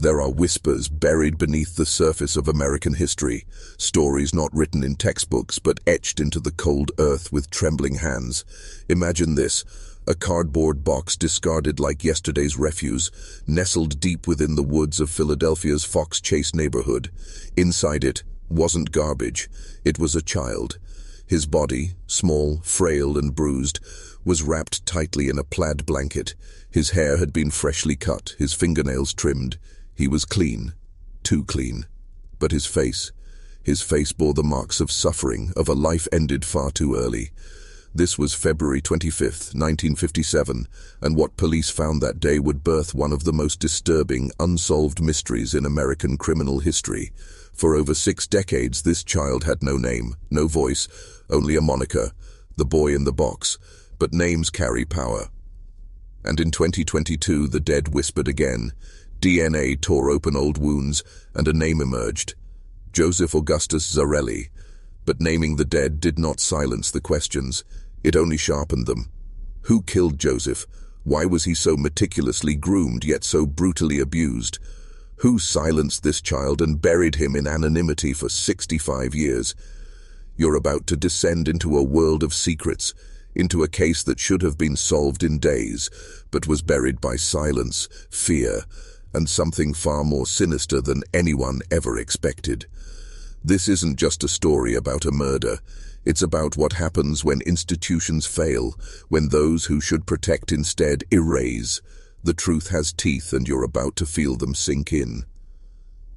There are whispers buried beneath the surface of American history, stories not written in textbooks but etched into the cold earth with trembling hands. Imagine this, a cardboard box discarded like yesterday's refuse, nestled deep within the woods of Philadelphia's Fox Chase neighborhood. Inside it wasn't garbage, it was a child. His body, small, frail and bruised, was wrapped tightly in a plaid blanket. His hair had been freshly cut, his fingernails trimmed. He was clean, too clean. But his face bore the marks of suffering, of a life ended far too early. This was February 25th, 1957, and what police found that day would birth one of the most disturbing, unsolved mysteries in American criminal history. For over 6 decades, this child had no name, no voice, only a moniker, the boy in the box. But names carry power. And in 2022, the dead whispered again. DNA tore open old wounds, and a name emerged. Joseph Augustus Zarelli. But naming the dead did not silence the questions. It only sharpened them. Who killed Joseph? Why was he so meticulously groomed, yet so brutally abused? Who silenced this child and buried him in anonymity for 65 years? You're about to descend into a world of secrets, into a case that should have been solved in days, but was buried by silence, fear, and something far more sinister than anyone ever expected. This isn't just a story about a murder. It's about what happens when institutions fail, when those who should protect instead erase. The truth has teeth, and you're about to feel them sink in.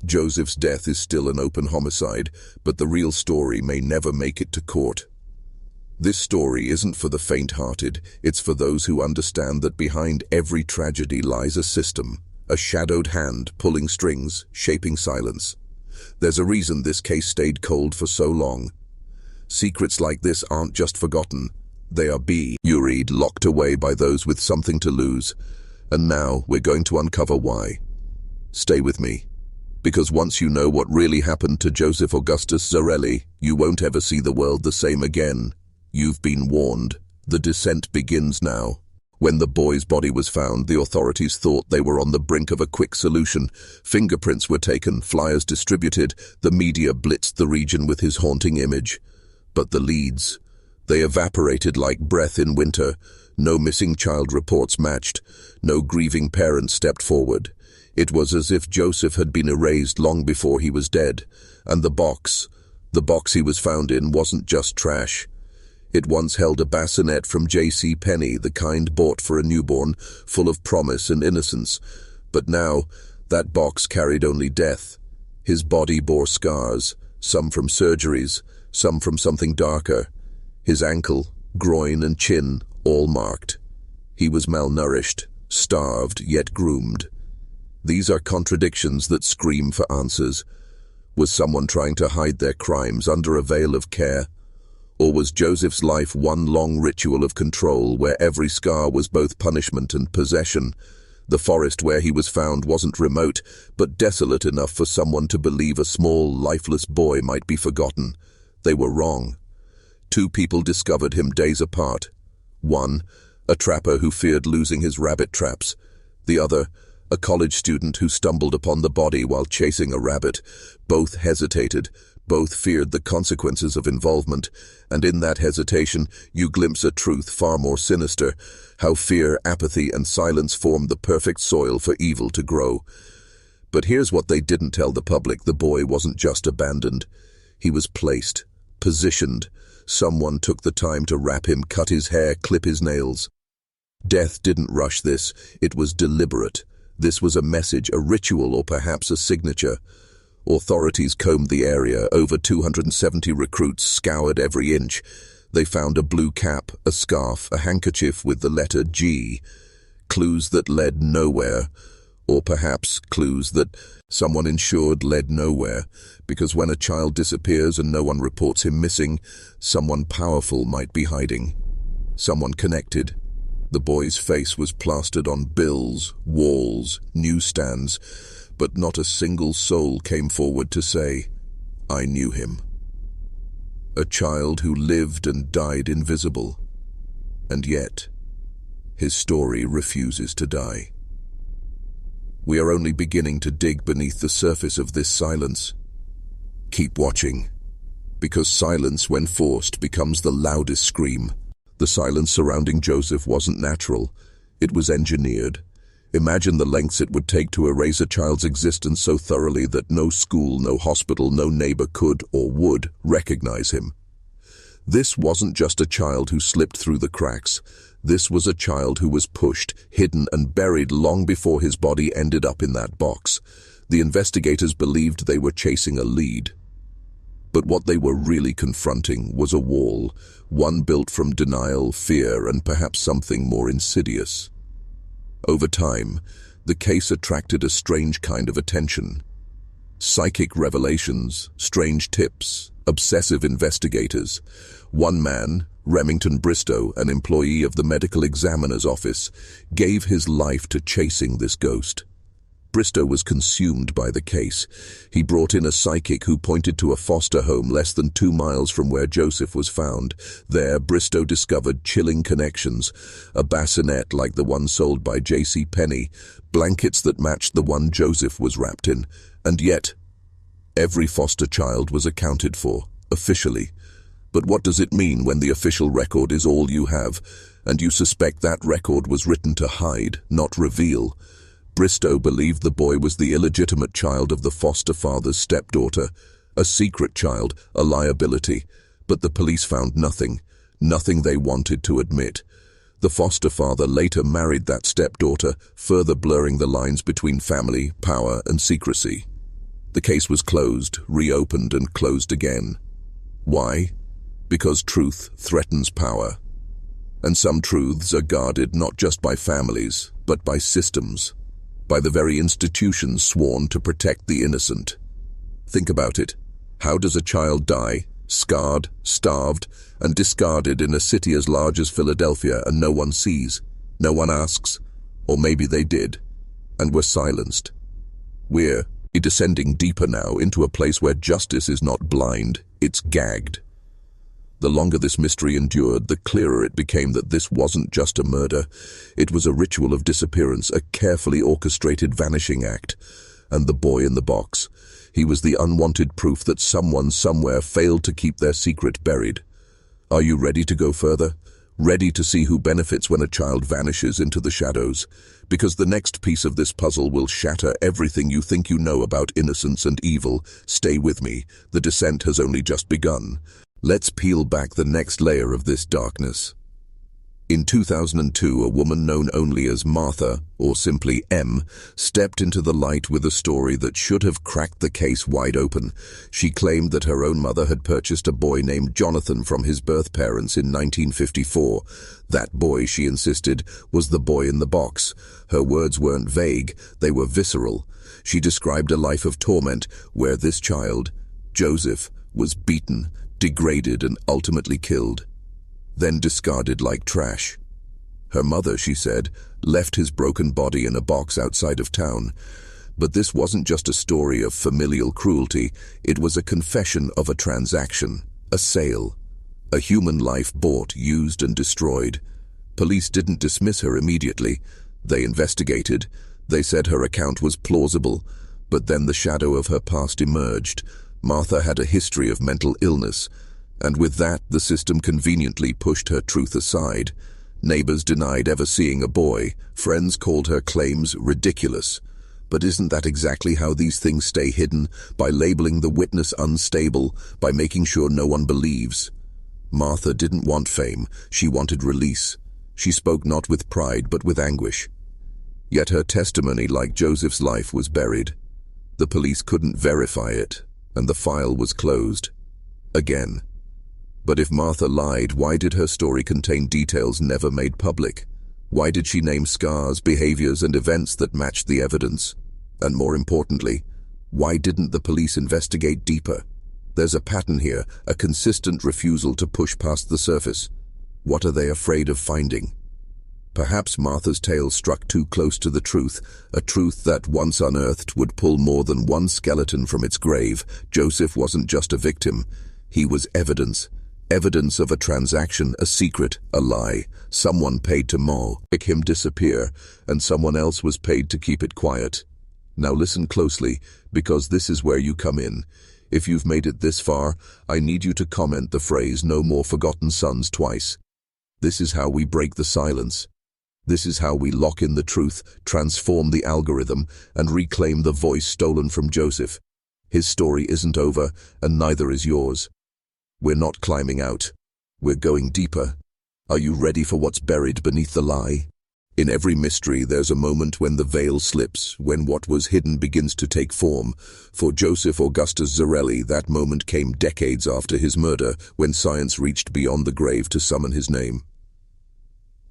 Joseph's death is still an open homicide, but the real story may never make it to court. This story isn't for the faint-hearted, it's for those who understand that behind every tragedy lies a system, a shadowed hand pulling strings, shaping silence. There's a reason this case stayed cold for so long. Secrets like this aren't just forgotten. They are locked away by those with something to lose. And now we're going to uncover why. Stay with me. Because once you know what really happened to Joseph Augustus Zarelli, you won't ever see the world the same again. You've been warned. The descent begins now. When the boy's body was found, the authorities thought they were on the brink of a quick solution. Fingerprints were taken, flyers distributed, the media blitzed the region with his haunting image. But the leads, they evaporated like breath in winter. No missing child reports matched. No grieving parents stepped forward. It was as if Joseph had been erased long before he was dead. And the box he was found in wasn't just trash. It once held a bassinet from J.C. Penney, the kind bought for a newborn, full of promise and innocence. But now, that box carried only death. His body bore scars, some from surgeries, some from something darker. His ankle, groin and chin, all marked. He was malnourished, starved, yet groomed. These are contradictions that scream for answers. Was someone trying to hide their crimes under a veil of care? Or was Joseph's life one long ritual of control where every scar was both punishment and possession? The forest where he was found wasn't remote, but desolate enough for someone to believe a small, lifeless boy might be forgotten. They were wrong. 2 people discovered him days apart. One, a trapper who feared losing his rabbit traps. The other, a college student who stumbled upon the body while chasing a rabbit. Both hesitated. Both feared the consequences of involvement, and in that hesitation you glimpse a truth far more sinister, how fear, apathy, and silence form the perfect soil for evil to grow. But here's what they didn't tell the public: the boy wasn't just abandoned. He was placed, positioned. Someone took the time to wrap him, cut his hair, clip his nails. Death didn't rush this. It was deliberate. This was a message, a ritual, or perhaps a signature. Authorities combed the area. Over 270 recruits scoured every inch. They found a blue cap, a scarf, a handkerchief with the letter G. Clues that led nowhere. Or perhaps clues that someone ensured led nowhere. Because when a child disappears and no one reports him missing, someone powerful might be hiding. Someone connected. The boy's face was plastered on bills, walls, newsstands, but not a single soul came forward to say, "I knew him." A child who lived and died invisible. And yet, his story refuses to die. We are only beginning to dig beneath the surface of this silence. Keep watching, because silence, when forced, becomes the loudest scream. The silence surrounding Joseph wasn't natural. It was engineered. Imagine the lengths it would take to erase a child's existence so thoroughly that no school, no hospital, no neighbor could or would recognize him. This wasn't just a child who slipped through the cracks. This was a child who was pushed, hidden, and buried long before his body ended up in that box. The investigators believed they were chasing a lead. But what they were really confronting was a wall, one built from denial, fear, and perhaps something more insidious. Over time, the case attracted a strange kind of attention. Psychic revelations, strange tips, obsessive investigators. One man, Remington Bristow, an employee of the medical examiner's office, gave his life to chasing this ghost. Bristow was consumed by the case. He brought in a psychic who pointed to a foster home less than 2 miles from where Joseph was found. There, Bristow discovered chilling connections, a bassinet like the one sold by J.C. Penney, blankets that matched the one Joseph was wrapped in, and yet, every foster child was accounted for, officially. But what does it mean when the official record is all you have, and you suspect that record was written to hide, not reveal? Bristow believed the boy was the illegitimate child of the foster father's stepdaughter, a secret child, a liability. But the police found nothing they wanted to admit. The foster father later married that stepdaughter, further blurring the lines between family, power, and secrecy. The case was closed, reopened, and closed again. Why? Because truth threatens power. And some truths are guarded not just by families, but by systems. By the very institutions sworn to protect the innocent. Think about it. How does a child die, scarred, starved, and discarded in a city as large as Philadelphia, and no one sees, no one asks, or maybe they did, and were silenced? We're descending deeper now into a place where justice is not blind, it's gagged. The longer this mystery endured, the clearer it became that this wasn't just a murder. It was a ritual of disappearance, a carefully orchestrated vanishing act. And the boy in the box, he was the unwanted proof that someone somewhere failed to keep their secret buried. Are you ready to go further? Ready to see who benefits when a child vanishes into the shadows? Because the next piece of this puzzle will shatter everything you think you know about innocence and evil. Stay with me. The descent has only just begun. Let's peel back the next layer of this darkness. In 2002, a woman known only as Martha, or simply M, stepped into the light with a story that should have cracked the case wide open. She claimed that her own mother had purchased a boy named Jonathan from his birth parents in 1954. That boy, she insisted, was the boy in the box. Her words weren't vague, they were visceral. She described a life of torment where this child, Joseph, was beaten, degraded, and ultimately killed, then discarded like trash. Her mother, she said, left his broken body in a box outside of town. But this wasn't just a story of familial cruelty, it was a confession of a transaction, a sale, a human life bought, used, and destroyed. Police didn't dismiss her immediately. They investigated. They said her account was plausible, but then the shadow of her past emerged. Martha had a history of mental illness, and with that, the system conveniently pushed her truth aside. Neighbors denied ever seeing a boy. Friends called her claims ridiculous. But isn't that exactly how these things stay hidden? By labeling the witness unstable, by making sure no one believes. Martha didn't want fame. She wanted release. She spoke not with pride, but with anguish. Yet her testimony, like Joseph's life, was buried. The police couldn't verify it, and the file was closed. Again. But if Martha lied, why did her story contain details never made public? Why did she name scars, behaviors, and events that matched the evidence? And more importantly, why didn't the police investigate deeper? There's a pattern here, a consistent refusal to push past the surface. What are they afraid of finding? Perhaps Martha's tale struck too close to the truth, a truth that, once unearthed, would pull more than one skeleton from its grave. Joseph wasn't just a victim. He was evidence. Evidence of a transaction, a secret, a lie. Someone paid to make him disappear, and someone else was paid to keep it quiet. Now listen closely, because this is where you come in. If you've made it this far, I need you to comment the phrase "No more forgotten sons" twice. This is how we break the silence. This is how we lock in the truth, transform the algorithm, and reclaim the voice stolen from Joseph. His story isn't over, and neither is yours. We're not climbing out. We're going deeper. Are you ready for what's buried beneath the lie? In every mystery, there's a moment when the veil slips, when what was hidden begins to take form. For Joseph Augustus Zarelli, that moment came decades after his murder, when science reached beyond the grave to summon his name.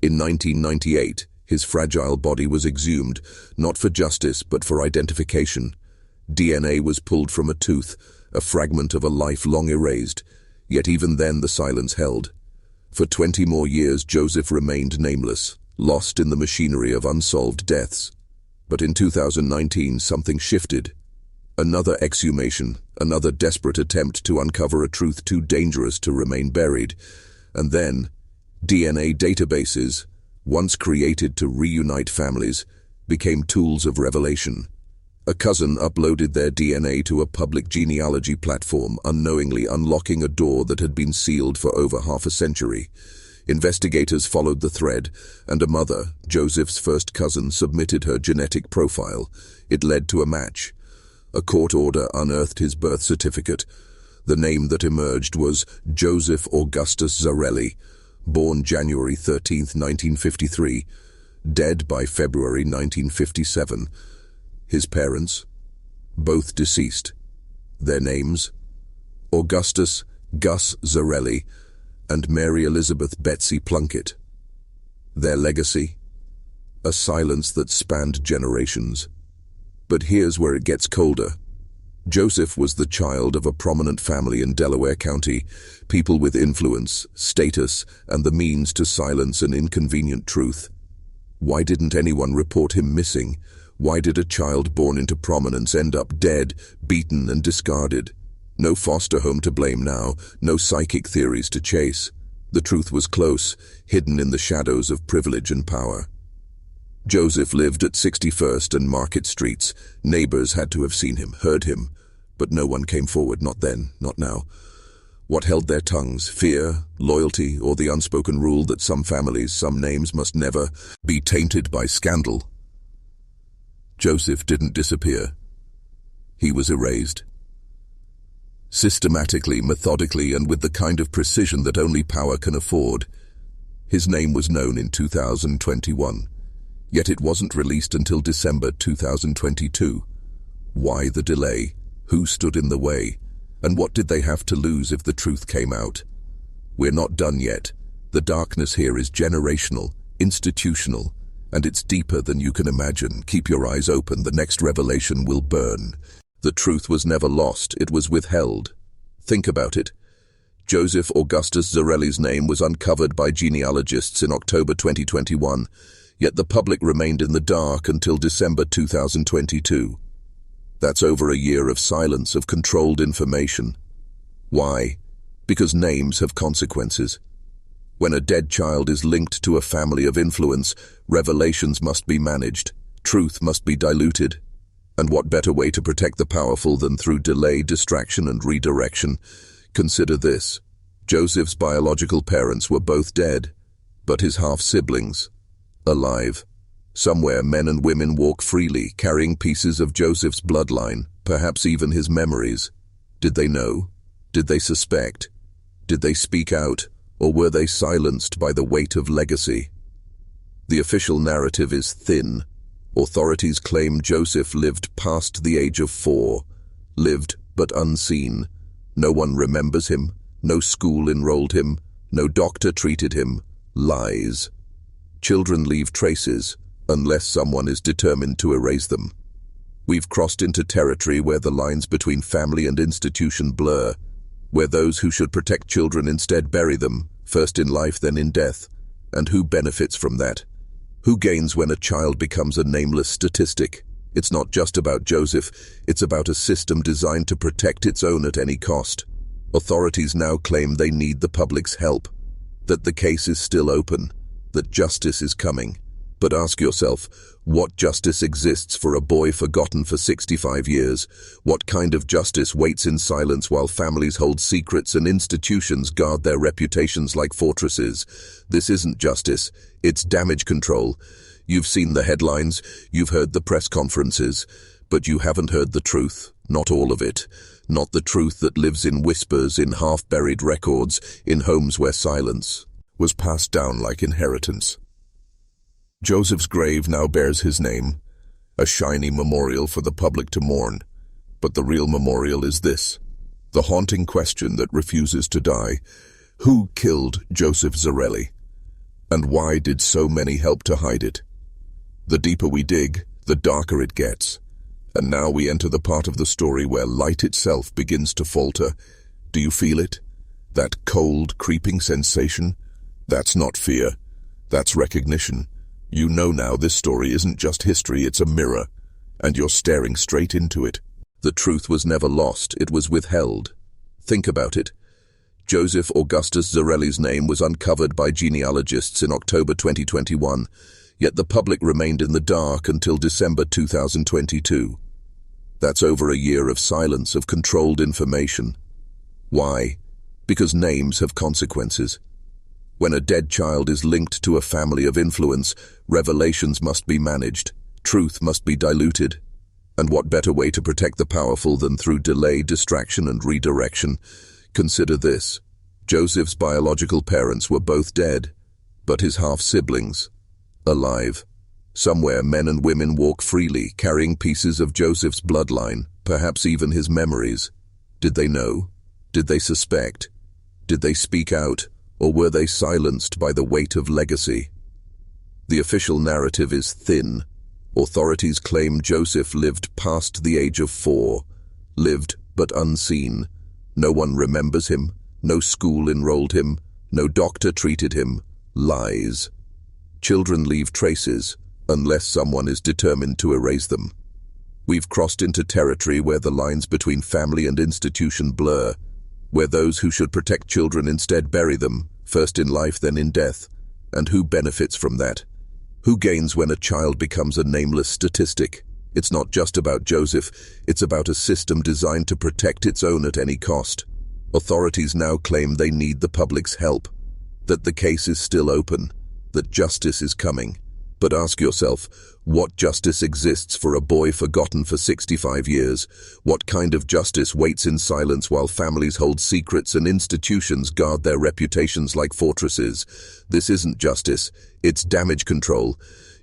In 1998, his fragile body was exhumed, not for justice but for identification. DNA was pulled from a tooth, a fragment of a life long erased, yet even then the silence held. For 20 more years, Joseph remained nameless, lost in the machinery of unsolved deaths. But in 2019, something shifted. Another exhumation, another desperate attempt to uncover a truth too dangerous to remain buried. And then, DNA databases, once created to reunite families, became tools of revelation. A cousin uploaded their DNA to a public genealogy platform, unknowingly unlocking a door that had been sealed for over half a century. Investigators followed the thread, and a mother, Joseph's first cousin, submitted her genetic profile. It led to a match. A court order unearthed his birth certificate. The name that emerged was Joseph Augustus Zarelli, born January 13, 1953, dead by February 1957. His parents, both deceased. Their names, Augustus Gus Zarelli and Mary Elizabeth Betsy Plunkett. Their legacy, a silence that spanned generations. But here's where it gets colder. Joseph was the child of a prominent family in Delaware County, people with influence, status, and the means to silence an inconvenient truth. Why didn't anyone report him missing? Why did a child born into prominence end up dead, beaten, and discarded? No foster home to blame now, no psychic theories to chase. The truth was close, hidden in the shadows of privilege and power. Joseph lived at 61st and Market Streets. Neighbors had to have seen him, heard him, but no one came forward, not then, not now. What held their tongues? Fear, loyalty, or the unspoken rule that some families, some names must never be tainted by scandal? Joseph didn't disappear. He was erased. Systematically, methodically, and with the kind of precision that only power can afford. His name was known in 2021. Yet it wasn't released until December 2022. Why the delay? Who stood in the way? And what did they have to lose if the truth came out? We're not done yet. The darkness here is generational, institutional, and it's deeper than you can imagine. Keep your eyes open. The next revelation will burn. The truth was never lost. It was withheld. Think about it. Joseph Augustus Zarelli's name was uncovered by genealogists in October 2021. Yet the public remained in the dark until December 2022. That's over a year of silence, of controlled information. Why? Because names have consequences. When a dead child is linked to a family of influence, revelations must be managed, truth must be diluted. And what better way to protect the powerful than through delay, distraction, and redirection? Consider this. Joseph's biological parents were both dead, but his half-siblings, alive. Somewhere men and women walk freely, carrying pieces of Joseph's bloodline, perhaps even his memories. Did they know? Did they suspect? Did they speak out? Or were they silenced by the weight of legacy? The official narrative is thin. Authorities claim Joseph lived past the age of 4, lived but unseen. No one remembers him, no school enrolled him, no doctor treated him. Lies. Children leave traces, unless someone is determined to erase them. We've crossed into territory where the lines between family and institution blur, where those who should protect children instead bury them, first in life then in death. And who benefits from that? Who gains when a child becomes a nameless statistic? It's not just about Joseph, it's about a system designed to protect its own at any cost. Authorities now claim they need the public's help, that the case is still open, that justice is coming. But ask yourself, what justice exists for a boy forgotten for 65 years? What kind of justice waits in silence while families hold secrets and institutions guard their reputations like fortresses? This isn't justice, it's damage control. You've seen the headlines, you've heard the press conferences, but you haven't heard the truth, not all of it. Not the truth that lives in whispers, in half-buried records, in homes where silence was passed down like inheritance. Joseph's grave now bears his name, a shiny memorial for the public to mourn. But the real memorial is this, the haunting question that refuses to die. Who killed Joseph Zarelli? And why did so many help to hide it? The deeper we dig, the darker it gets. And now we enter the part of the story where light itself begins to falter. Do you feel it? That cold, creeping sensation? That's not fear. That's recognition. You know now this story isn't just history, it's a mirror, and you're staring straight into it. The truth was never lost, it was withheld. Think about it. Joseph Augustus Zarelli's name was uncovered by genealogists in October 2021, yet the public remained in the dark until December 2022. That's over a year of silence, of controlled information. Why? Because names have consequences. When a dead child is linked to a family of influence, revelations must be managed, truth must be diluted. And what better way to protect the powerful than through delay, distraction, and redirection? Consider this. Joseph's biological parents were both dead, but his half-siblings, alive. Somewhere men and women walk freely, carrying pieces of Joseph's bloodline, perhaps even his memories. Did they know? Did they suspect? Did they speak out? Or were they silenced by the weight of legacy? The official narrative is thin. Authorities claim Joseph lived past the age of 4, lived but unseen. No one remembers him, no school enrolled him, no doctor treated him. Lies. Children leave traces, unless someone is determined to erase them. We've crossed into territory where the lines between family and institution blur, where those who should protect children instead bury them, first in life then in death. And who benefits from that? Who gains when a child becomes a nameless statistic? It's not just about Joseph, it's about a system designed to protect its own at any cost. Authorities now claim they need the public's help, that the case is still open, that justice is coming. But ask yourself, what justice exists for a boy forgotten for 65 years? What kind of justice waits in silence while families hold secrets and institutions guard their reputations like fortresses? This isn't justice, it's damage control.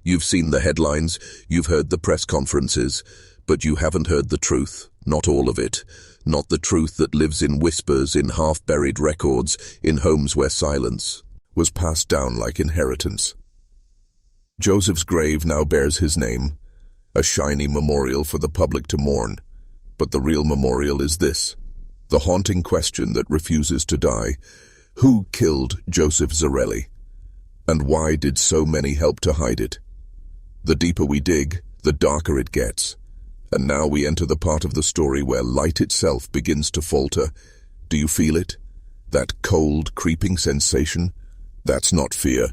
You've seen the headlines, you've heard the press conferences, but you haven't heard the truth, not all of it. Not the truth that lives in whispers, in half-buried records, in homes where silence was passed down like inheritance. Joseph's grave now bears his name, a shiny memorial for the public to mourn. But the real memorial is this, the haunting question that refuses to die. Who killed Joseph Zarelli? And why did so many help to hide it? The deeper we dig, the darker it gets. And now we enter the part of the story where light itself begins to falter. Do you feel it? That cold, creeping sensation? That's not fear.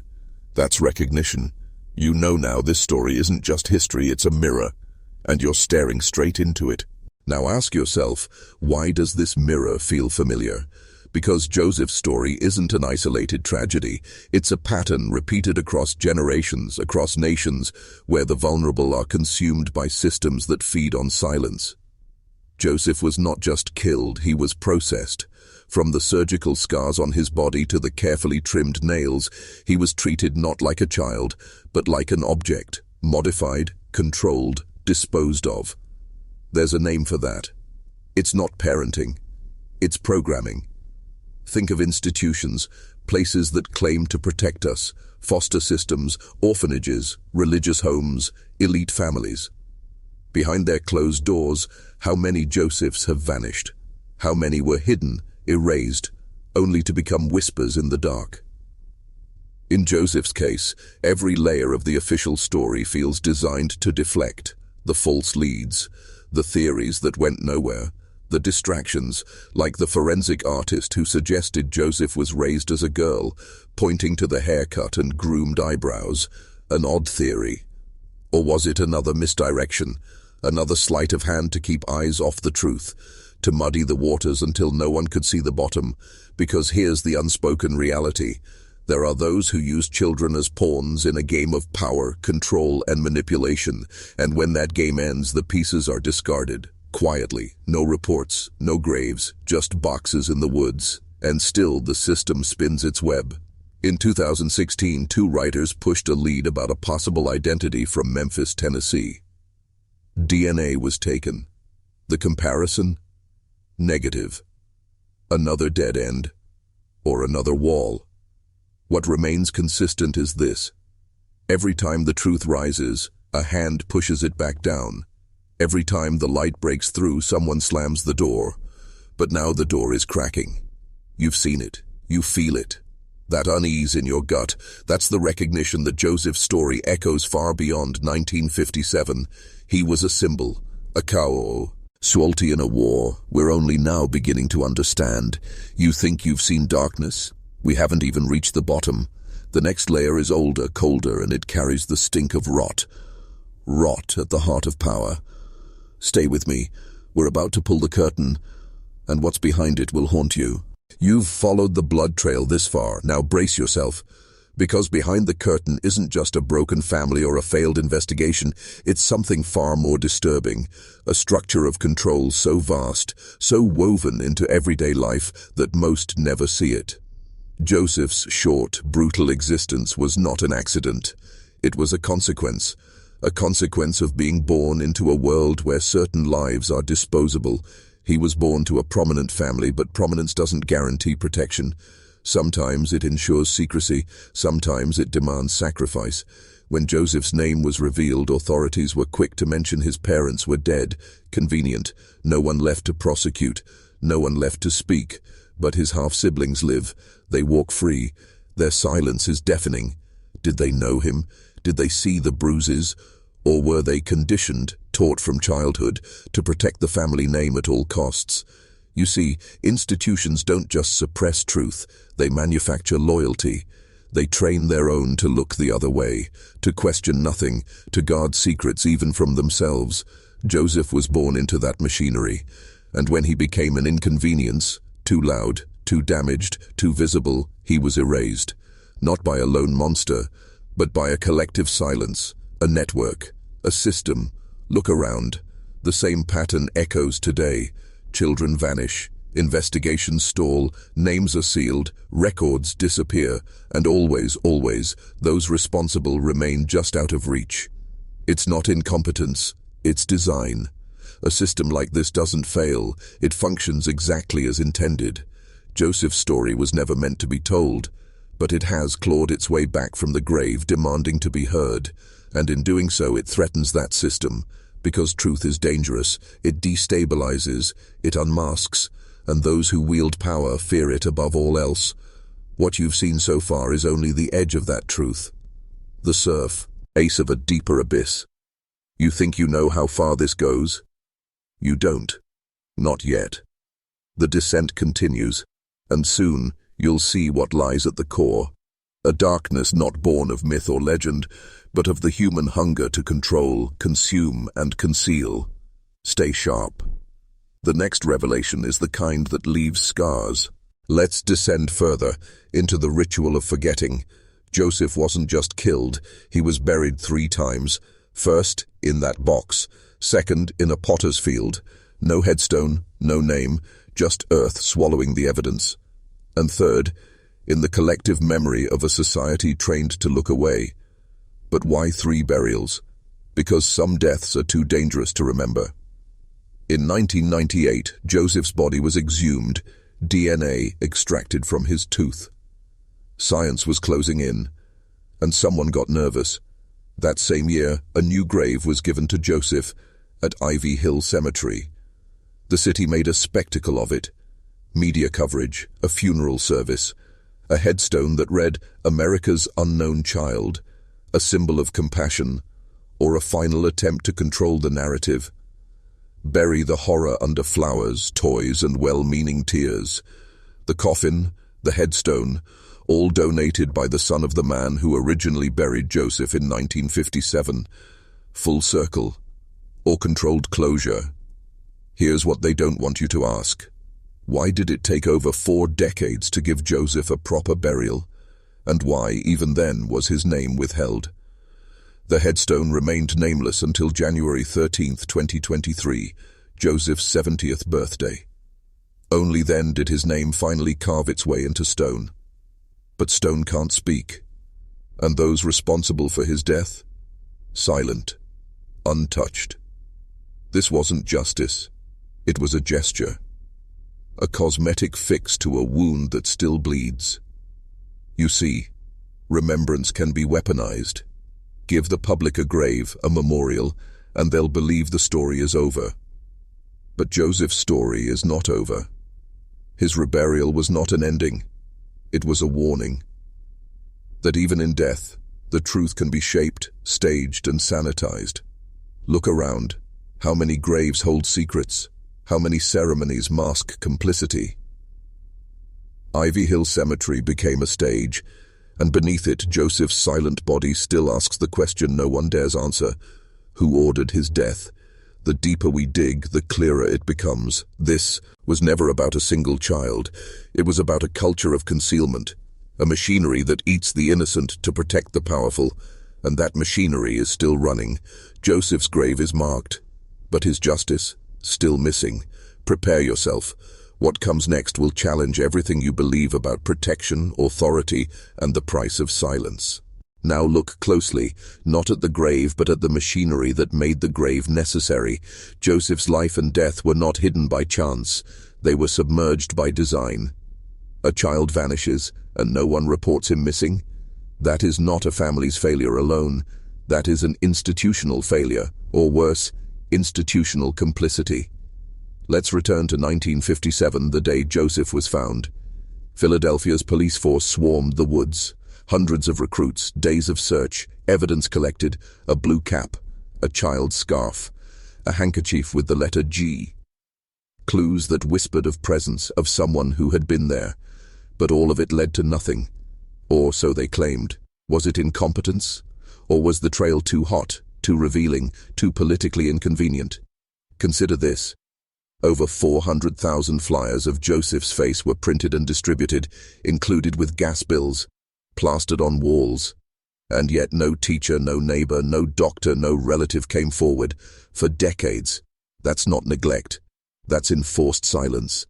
That's recognition. You know now this story isn't just history, it's a mirror, and you're staring straight into it. Now ask yourself, why does this mirror feel familiar? Because Joseph's story isn't an isolated tragedy. It's a pattern repeated across generations, across nations, where the vulnerable are consumed by systems that feed on silence. Joseph was not just killed, he was processed. From the surgical scars on his body to the carefully trimmed nails, he was treated not like a child, but like an object, modified, controlled, disposed of. There's a name for that. It's not parenting, it's programming. Think of institutions, places that claim to protect us, foster systems, orphanages, religious homes, elite families. Behind their closed doors, how many Josephs have vanished? How many were hidden, erased, only to become whispers in the dark? In Joseph's case, every layer of the official story feels designed to deflect the false leads, the theories that went nowhere, the distractions, like the forensic artist who suggested Joseph was raised as a girl, pointing to the haircut and groomed eyebrows. An odd theory. Or was it another misdirection, another sleight of hand to keep eyes off the truth, to muddy the waters until no one could see the bottom? Because here's the unspoken reality. There are those who use children as pawns in a game of power, control, and manipulation, and when that game ends, the pieces are discarded. Quietly, no reports, no graves, just boxes in the woods, and still the system spins its web. In 2016, two writers pushed a lead about a possible identity from Memphis, Tennessee. DNA was taken. The comparison? Negative. Another dead end, or another wall. What remains consistent is this. Every time the truth rises, a hand pushes it back down. Every time the light breaks through, someone slams the door. But now the door is cracking. You've seen it. You feel it. That unease in your gut, that's the recognition that Joseph's story echoes far beyond 1957. He was a symbol, a casualty in a war we're only now beginning to understand. You think you've seen darkness? We haven't even reached the bottom. The next layer is older, colder, and it carries the stink of rot. Rot at the heart of power. Stay with me. We're about to pull the curtain, and what's behind it will haunt you. You've followed the blood trail this far. Now brace yourself. Because behind the curtain isn't just a broken family or a failed investigation, it's something far more disturbing. A structure of control so vast, so woven into everyday life that most never see it. Joseph's short, brutal existence was not an accident. It was a consequence of being born into a world where certain lives are disposable. He was born to a prominent family, but prominence doesn't guarantee protection. Sometimes it ensures secrecy, sometimes it demands sacrifice. When Joseph's name was revealed, authorities were quick to mention his parents were dead. Convenient. No one left to prosecute, no one left to speak. But his half-siblings live. They walk free. Their silence is deafening. Did they know him? Did they see the bruises? Or were they conditioned, taught from childhood, to protect the family name at all costs? You see, institutions don't just suppress truth, they manufacture loyalty. They train their own to look the other way, to question nothing, to guard secrets even from themselves. Joseph was born into that machinery, and when he became an inconvenience, too loud, too damaged, too visible, he was erased. Not by a lone monster, but by a collective silence, a network, a system. Look around. The same pattern echoes today. Children vanish, investigations stall, names are sealed, records disappear, and always, those responsible remain just out of reach. It's not incompetence, it's design. A system like this doesn't fail, it functions exactly as intended. Joseph's story was never meant to be told, but it has clawed its way back from the grave, demanding to be heard, and in doing so it threatens that system. Because truth is dangerous, it destabilizes, it unmasks, and those who wield power fear it above all else. What you've seen so far is only the edge of that truth. The surf, ace of a deeper abyss. You think you know how far this goes? You don't. Not yet. The descent continues, and soon you'll see what lies at the core. A darkness not born of myth or legend, but of the human hunger to control, consume, and conceal. Stay sharp. The next revelation is the kind that leaves scars. Let's descend further into the ritual of forgetting. Joseph wasn't just killed, he was buried 3 times. First, in that box. Second, in a potter's field. No headstone, no name, just earth swallowing the evidence. And third, in the collective memory of a society trained to look away. But why 3 burials? Because some deaths are too dangerous to remember. In 1998, Joseph's body was exhumed, DNA extracted from his tooth. Science was closing in, and someone got nervous. That same year, a new grave was given to Joseph at Ivy Hill Cemetery. The city made a spectacle of it. Media coverage, a funeral service, a headstone that read, "America's unknown child," a symbol of compassion, or a final attempt to control the narrative. Bury the horror under flowers, toys, and well-meaning tears. The coffin, the headstone, all donated by the son of the man who originally buried Joseph in 1957. Full circle, or controlled closure. Here's what they don't want you to ask. Why did it take over 4 decades to give Joseph a proper burial? And why, even then, was his name withheld? The headstone remained nameless until January 13, 2023, Joseph's 70th birthday. Only then did his name finally carve its way into stone. But stone can't speak. And those responsible for his death? Silent. Untouched. This wasn't justice. It was a gesture. A cosmetic fix to a wound that still bleeds. You see, remembrance can be weaponized. Give the public a grave, a memorial, and they'll believe the story is over. But Joseph's story is not over. His reburial was not an ending. It was a warning. That even in death, the truth can be shaped, staged, and sanitized. Look around. How many graves hold secrets? How many ceremonies mask complicity? Ivy Hill Cemetery became a stage, and beneath it, Joseph's silent body still asks the question no one dares answer. Who ordered his death? The deeper we dig, the clearer it becomes. This was never about a single child. It was about a culture of concealment, a machinery that eats the innocent to protect the powerful, and that machinery is still running. Joseph's grave is marked, but his justice, still missing. Prepare yourself. What comes next will challenge everything you believe about protection, authority, and the price of silence. Now look closely, not at the grave, but at the machinery that made the grave necessary. Joseph's life and death were not hidden by chance. They were submerged by design. A child vanishes, and no one reports him missing. That is not a family's failure alone. That is an institutional failure, or worse, institutional complicity. Let's return to 1957, the day Joseph was found. Philadelphia's police force swarmed the woods. Hundreds of recruits, days of search, evidence collected, a blue cap, a child's scarf, a handkerchief with the letter G. Clues that whispered of presence, of someone who had been there. But all of it led to nothing. Or so they claimed. Was it incompetence? Or was the trail too hot, too revealing, too politically inconvenient? Consider this. Over 400,000 flyers of Joseph's face were printed and distributed, included with gas bills, plastered on walls. And yet no teacher, no neighbor, no doctor, no relative came forward. For decades. That's not neglect. That's enforced silence.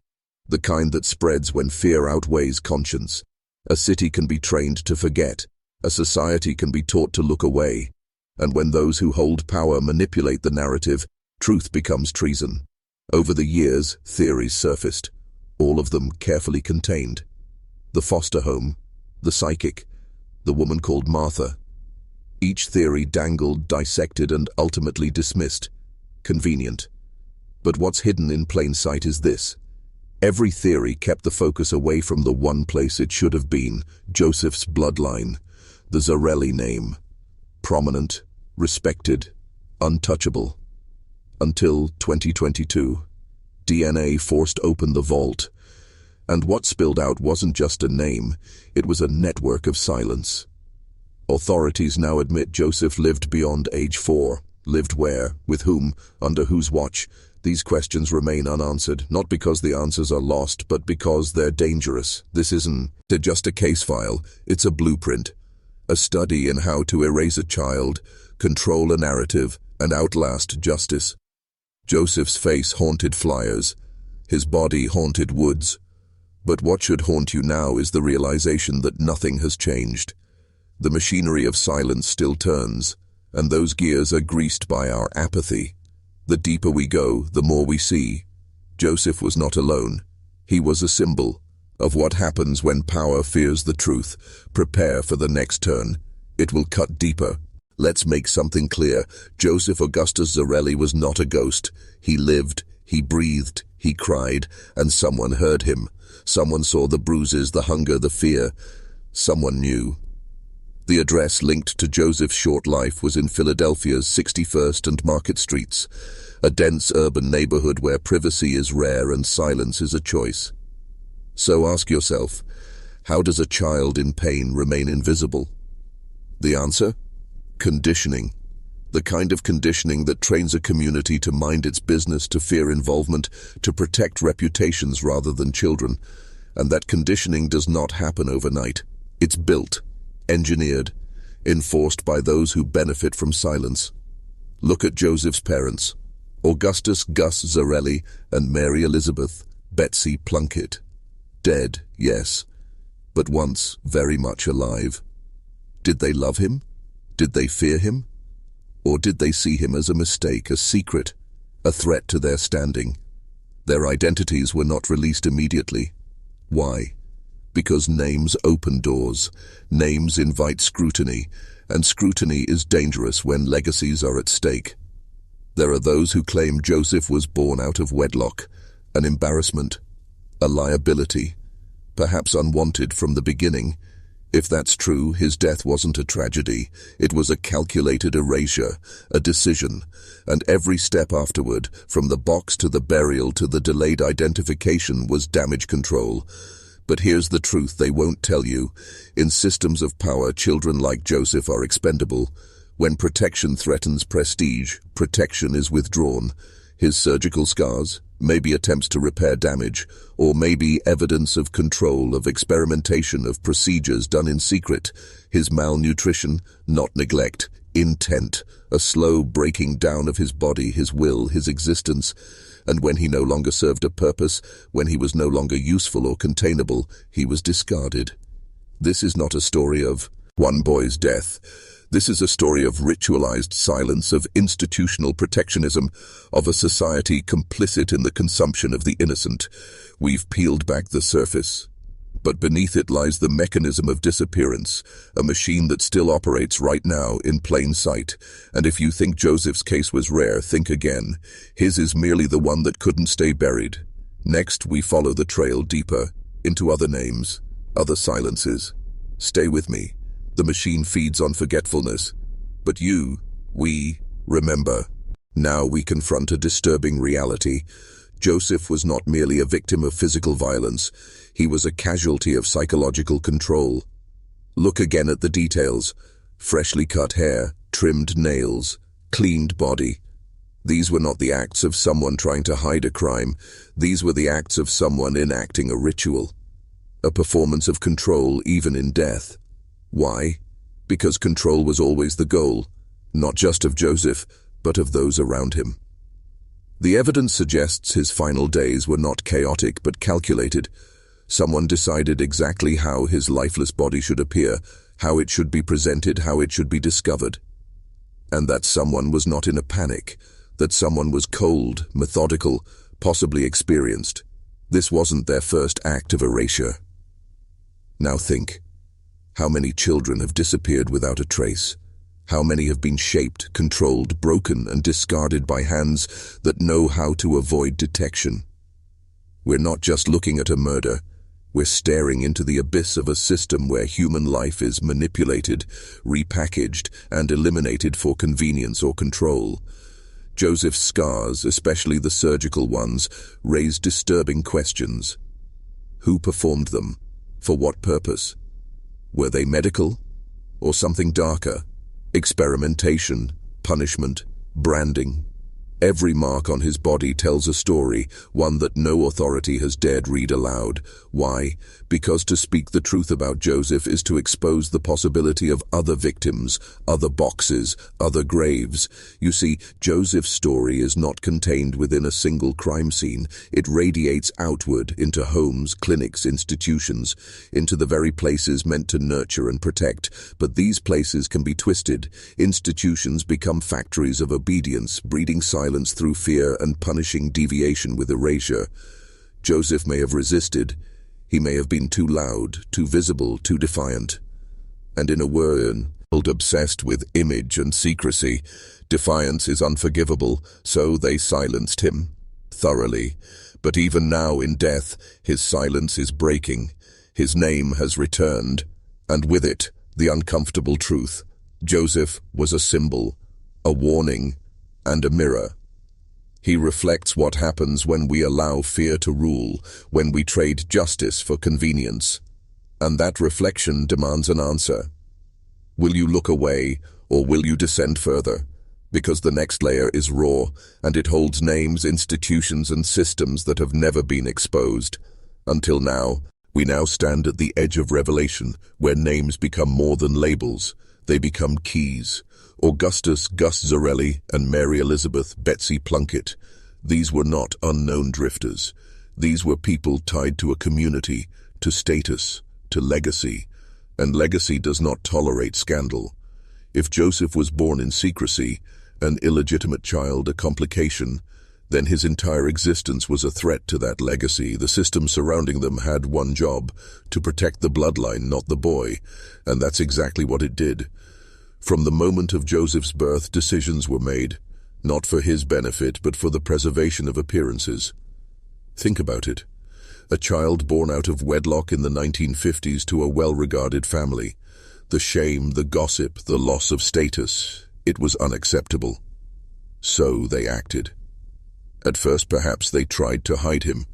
The kind that spreads when fear outweighs conscience. A city can be trained to forget. A society can be taught to look away. And when those who hold power manipulate the narrative, truth becomes treason. Over the years, theories surfaced, all of them carefully contained. The foster home, the psychic, the woman called Martha. Each theory dangled, dissected, and ultimately dismissed. Convenient. But what's hidden in plain sight is this. Every theory kept the focus away from the one place it should have been, Joseph's bloodline, the Zarelli name. Prominent, respected, untouchable. Until 2022, DNA forced open the vault. And what spilled out wasn't just a name, it was a network of silence. Authorities now admit Joseph lived beyond age 4. Lived where? With whom? Under whose watch? These questions remain unanswered, not because the answers are lost, but because they're dangerous. This isn't just a case file, it's a blueprint. A study in how to erase a child, control a narrative, and outlast justice. Joseph's face haunted flyers. His body haunted woods. But what should haunt you now is the realization that nothing has changed. The machinery of silence still turns, and those gears are greased by our apathy. The deeper we go, the more we see. Joseph was not alone. He was a symbol of what happens when power fears the truth. Prepare for the next turn. It will cut deeper. Let's make something clear. Joseph Augustus Zarelli was not a ghost. He lived, he breathed, he cried, and someone heard him. Someone saw the bruises, the hunger, the fear. Someone knew. The address linked to Joseph's short life was in Philadelphia's 61st and Market Streets, a dense urban neighborhood where privacy is rare and silence is a choice. So ask yourself, How does a child in pain remain invisible? The answer? Conditioning. The kind of conditioning that trains a community to mind its business, to fear involvement, to protect reputations rather than children. And that conditioning does not happen overnight. It's built, engineered, enforced by those who benefit from silence. Look at Joseph's parents, Augustus Gus Zarelli and Mary Elizabeth Betsy Plunkett. Dead, yes, but once very much alive. Did they love him? Did they fear him? Or did they see him as a mistake, a secret, a threat to their standing? Their identities were not released immediately. Why? Because names open doors, names invite scrutiny, and scrutiny is dangerous when legacies are at stake. There are those who claim Joseph was born out of wedlock, an embarrassment, a liability, perhaps unwanted from the beginning. If that's true, his death wasn't a tragedy. It was a calculated erasure, a decision, and every step afterward, from the box to the burial to the delayed identification, was damage control. But here's the truth they won't tell you. In systems of power, children like Joseph are expendable. When protection threatens prestige, protection is withdrawn. His surgical scars, maybe attempts to repair damage, or maybe evidence of control, of experimentation, of procedures done in secret. His malnutrition, not neglect, intent, a slow breaking down of his body, his will, his existence. And when he no longer served a purpose, when he was no longer useful or containable, he was discarded. This is not a story of one boy's death. This is a story of ritualized silence, of institutional protectionism, of a society complicit in the consumption of the innocent. We've peeled back the surface, but beneath it lies the mechanism of disappearance, a machine that still operates right now in plain sight. And if you think Joseph's case was rare, think again. His is merely the one that couldn't stay buried. Next, we follow the trail deeper, into other names, other silences. Stay with me. The machine feeds on forgetfulness. But we remember. Now we confront a disturbing reality. Joseph was not merely a victim of physical violence. He was a casualty of psychological control. Look again at the details. Freshly cut hair, trimmed nails, cleaned body. These were not the acts of someone trying to hide a crime. These were the acts of someone enacting a ritual. A performance of control even in death. Why? Because control was always the goal, not just of Joseph, but of those around him. The evidence suggests his final days were not chaotic but calculated. Someone decided exactly how his lifeless body should appear, how it should be presented, how it should be discovered. And that someone was not in a panic, that someone was cold, methodical, possibly experienced. This wasn't their first act of erasure. Now think. How many children have disappeared without a trace? How many have been shaped, controlled, broken, and discarded by hands that know how to avoid detection? We're not just looking at a murder. We're staring into the abyss of a system where human life is manipulated, repackaged, and eliminated for convenience or control. Joseph's scars, especially the surgical ones, raise disturbing questions. Who performed them? For what purpose? Were they medical? Or something darker? Experimentation, punishment, branding. Every mark on his body tells a story, one that no authority has dared read aloud. Why? Because to speak the truth about Joseph is to expose the possibility of other victims, other boxes, other graves. You see, Joseph's story is not contained within a single crime scene. It radiates outward into homes, clinics, institutions, into the very places meant to nurture and protect. But these places can be twisted. Institutions become factories of obedience, breeding silence through fear and punishing deviation with erasure. Joseph may have resisted. He may have been too loud, too visible, too defiant. And in a world obsessed with image and secrecy, defiance is unforgivable, so they silenced him thoroughly. But even now in death, his silence is breaking. His name has returned, and with it, the uncomfortable truth. Joseph was a symbol, a warning, and a mirror. He reflects what happens when we allow fear to rule, when we trade justice for convenience. And that reflection demands an answer. Will you look away, or will you descend further? Because the next layer is raw, and it holds names, institutions, and systems that have never been exposed. Until now, we now stand at the edge of revelation, where names become more than labels. They become keys. Augustus Gus Zarelli and Mary Elizabeth Betsy Plunkett. These were not unknown drifters. These were people tied to a community, to status, to legacy. And legacy does not tolerate scandal. If Joseph was born in secrecy, an illegitimate child a complication, then his entire existence was a threat to that legacy. The system surrounding them had one job, to protect the bloodline, not the boy, and that's exactly what it did. From the moment of Joseph's birth, decisions were made, not for his benefit, but for the preservation of appearances. Think about it. A child born out of wedlock in the 1950s to a well-regarded family. The shame, the gossip, the loss of status. It was unacceptable. So they acted. At first, perhaps they tried to hide him,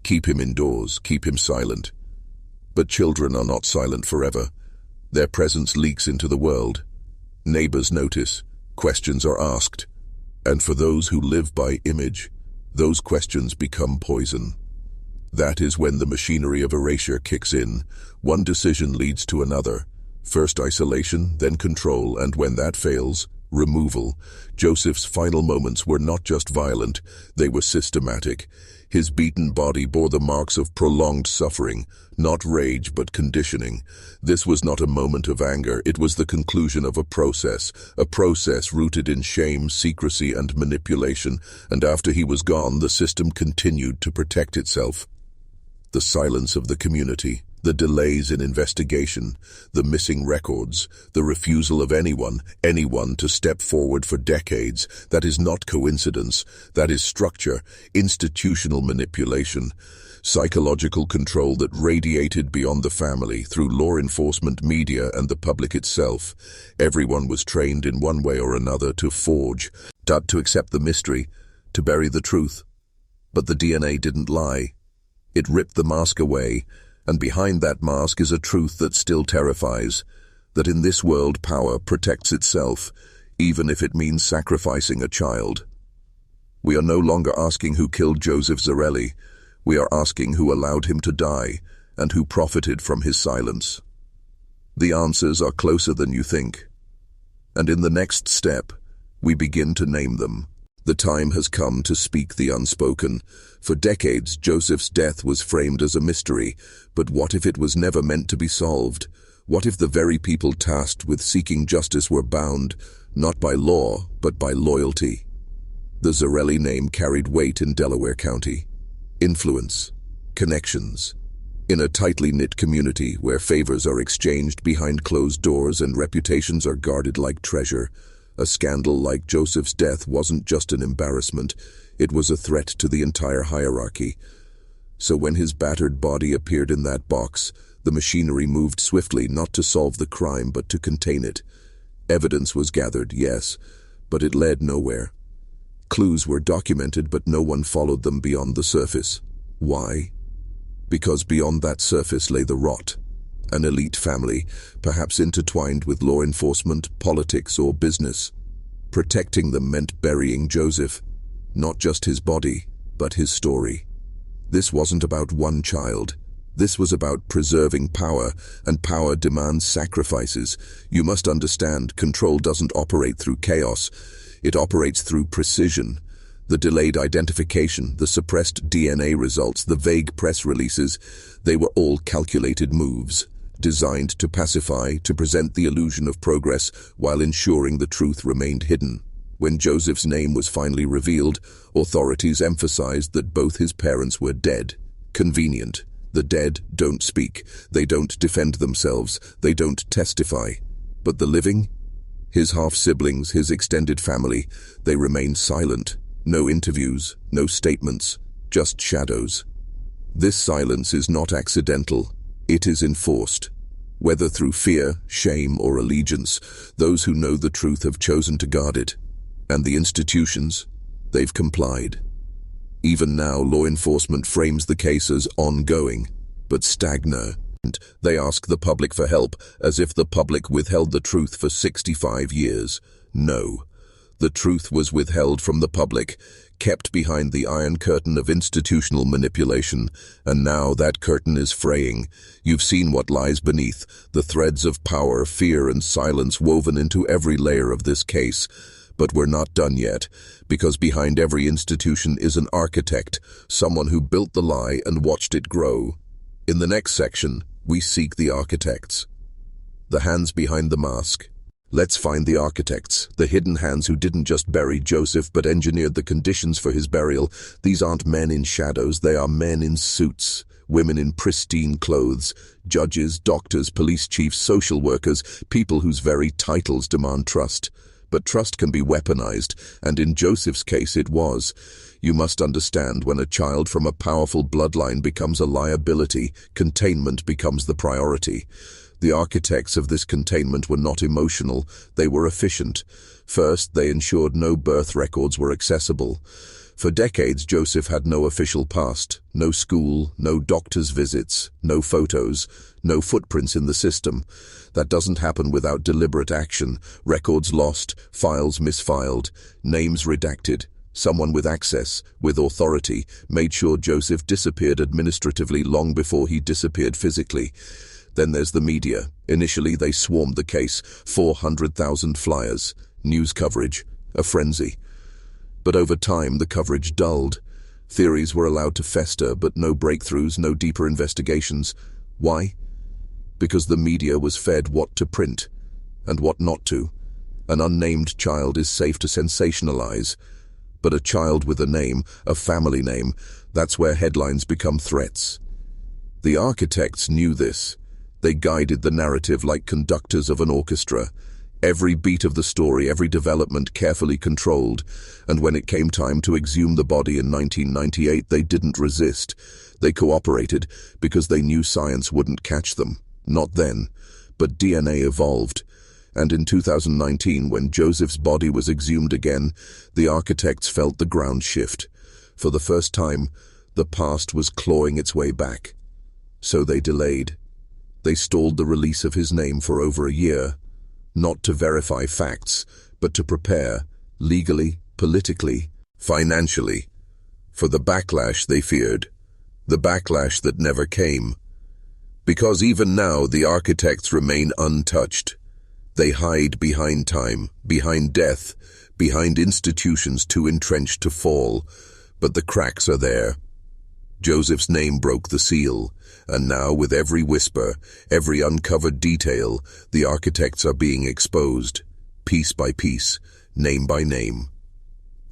keep him indoors, keep him silent. But children are not silent forever. Their presence leaks into the world. Neighbors notice, questions are asked. And for those who live by image, those questions become poison. That is when the machinery of erasure kicks in. One decision leads to another. First isolation, then control, and when that fails, removal. Joseph's final moments were not just violent, they were systematic. His beaten body bore the marks of prolonged suffering, not rage but conditioning. This was not a moment of anger, it was the conclusion of a process rooted in shame, secrecy, and manipulation, and after he was gone, the system continued to protect itself. The silence of the community, the delays in investigation, the missing records, the refusal of anyone to step forward for decades. That is not coincidence. That is structure, institutional manipulation, psychological control that radiated beyond the family through law enforcement, media, and the public itself. Everyone was trained in one way or another to forge, to accept the mystery, to bury the truth. But the DNA didn't lie. It ripped the mask away. And behind that mask is a truth that still terrifies, that in this world power protects itself, even if it means sacrificing a child. We are no longer asking who killed Joseph Zarelli. We are asking who allowed him to die, and who profited from his silence. The answers are closer than you think. And in the next step, we begin to name them. The time has come to speak the unspoken. For decades, Joseph's death was framed as a mystery, but what if it was never meant to be solved? What if the very people tasked with seeking justice were bound, not by law, but by loyalty? The Zarelli name carried weight in Delaware County. Influence, connections. In a tightly knit community where favors are exchanged behind closed doors and reputations are guarded like treasure, a scandal like Joseph's death wasn't just an embarrassment, it was a threat to the entire hierarchy. So when his battered body appeared in that box, the machinery moved swiftly, not to solve the crime, but to contain it. Evidence was gathered, yes, but it led nowhere. Clues were documented, but no one followed them beyond the surface. Why? Because beyond that surface lay the rot. An elite family, perhaps intertwined with law enforcement, politics, or business. Protecting them meant burying Joseph. Not just his body, but his story. This wasn't about one child. This was about preserving power, and power demands sacrifices. You must understand, control doesn't operate through chaos. It operates through precision. The delayed identification, the suppressed DNA results, the vague press releases, they were all calculated moves, designed to pacify, to present the illusion of progress while ensuring the truth remained hidden. When Joseph's name was finally revealed, authorities emphasized that both his parents were dead. Convenient. The dead don't speak. They don't defend themselves. They don't testify. But the living? His half-siblings, his extended family, they remained silent. No interviews, no statements, just shadows. This silence is not accidental. It is enforced. Whether through fear, shame, or allegiance, those who know the truth have chosen to guard it. And the institutions, they've complied. Even now, law enforcement frames the case as ongoing, but They ask the public for help, as if the public withheld the truth for 65 years. No. The truth was withheld from the public, kept behind the iron curtain of institutional manipulation, and now that curtain is fraying. You've seen what lies beneath, the threads of power, fear, and silence woven into every layer of this case. But we're not done yet, because behind every institution is an architect, someone who built the lie and watched it grow. In the next section, we seek the architects. The hands behind the mask. Let's find the architects, the hidden hands who didn't just bury Joseph but engineered the conditions for his burial. These aren't men in shadows, they are men in suits, women in pristine clothes, judges, doctors, police chiefs, social workers, people whose very titles demand trust. But trust can be weaponized, and in Joseph's case it was. You must understand, when a child from a powerful bloodline becomes a liability, containment becomes the priority. The architects of this containment were not emotional, they were efficient. First, they ensured no birth records were accessible. For decades, Joseph had no official past, no school, no doctor's visits, no photos, no footprints in the system. That doesn't happen without deliberate action. Records lost, files misfiled, names redacted. Someone with access, with authority, made sure Joseph disappeared administratively long before he disappeared physically. Then there's the media. Initially, they swarmed the case, 400,000 flyers, news coverage, a frenzy. But over time, the coverage dulled. Theories were allowed to fester, but no breakthroughs, no deeper investigations. Why? Because the media was fed what to print, and what not to. An unnamed child is safe to sensationalize. But a child with a name, a family name, that's where headlines become threats. The architects knew this. They guided the narrative like conductors of an orchestra. Every beat of the story, every development carefully controlled. And when it came time to exhume the body in 1998, they didn't resist. They cooperated because they knew science wouldn't catch them. Not then. But DNA evolved. And in 2019, when Joseph's body was exhumed again, the architects felt the ground shift. For the first time, the past was clawing its way back. So they delayed. They stalled the release of his name for over a year, not to verify facts, but to prepare, legally, politically, financially, for the backlash they feared, the backlash that never came. Because even now the architects remain untouched. They hide behind time, behind death, behind institutions too entrenched to fall, but the cracks are there. Joseph's name broke the seal, and now with every whisper, every uncovered detail, the architects are being exposed, piece by piece, name by name.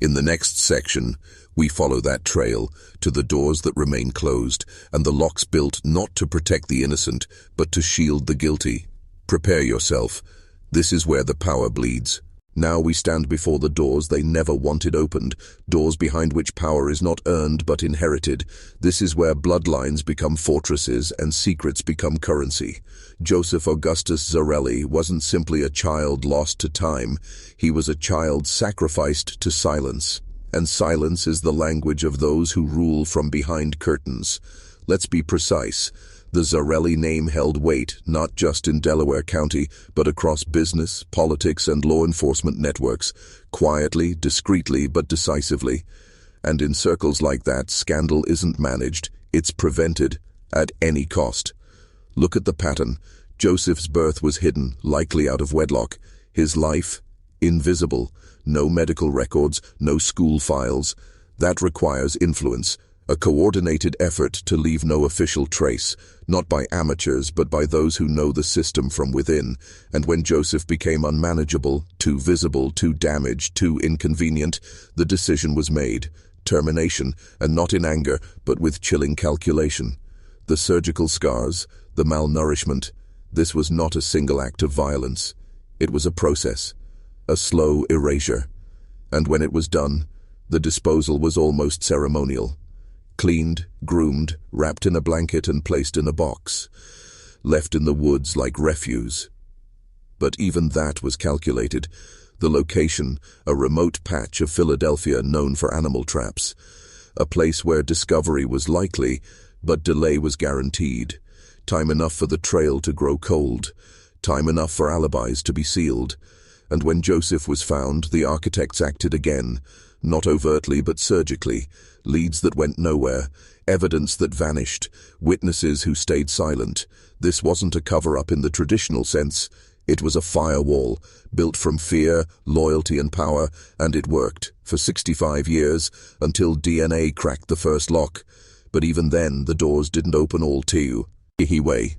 In the next section, we follow that trail to the doors that remain closed, and the locks built not to protect the innocent, but to shield the guilty. Prepare yourself. This is where the power bleeds. Now we stand before the doors they never wanted opened, doors behind which power is not earned but inherited. This is where bloodlines become fortresses and secrets become currency. Joseph Augustus Zarelli wasn't simply a child lost to time. He was a child sacrificed to silence. And silence is the language of those who rule from behind curtains. Let's be precise. The Zarelli name held weight, not just in Delaware County, but across business, politics, and law enforcement networks, quietly, discreetly, but decisively. And in circles like that, scandal isn't managed, it's prevented, at any cost. Look at the pattern. Joseph's birth was hidden, likely out of wedlock. His life, invisible. No medical records, no school files. That requires influence. A coordinated effort to leave no official trace, not by amateurs but by those who know the system from within. And when Joseph became unmanageable, too visible, too damaged, too inconvenient, the decision was made. Termination, and not in anger, but with chilling calculation. The surgical scars, the malnourishment, this was not a single act of violence. It was a process, a slow erasure. And when it was done, the disposal was almost ceremonial. Cleaned, groomed, wrapped in a blanket and placed in a box, left in the woods like refuse. But even that was calculated. The location, a remote patch of Philadelphia known for animal traps, a place where discovery was likely, but delay was guaranteed. Time enough for the trail to grow cold. Time enough for alibis to be sealed. And when Joseph was found, the architects acted again, not overtly but surgically. Leads that went nowhere, evidence that vanished, witnesses who stayed silent. This wasn't a cover-up in the traditional sense. It was a firewall, built from fear, loyalty and power, and it worked for 65 years, until DNA cracked the first lock. But even then, the doors didn't open all too. Way.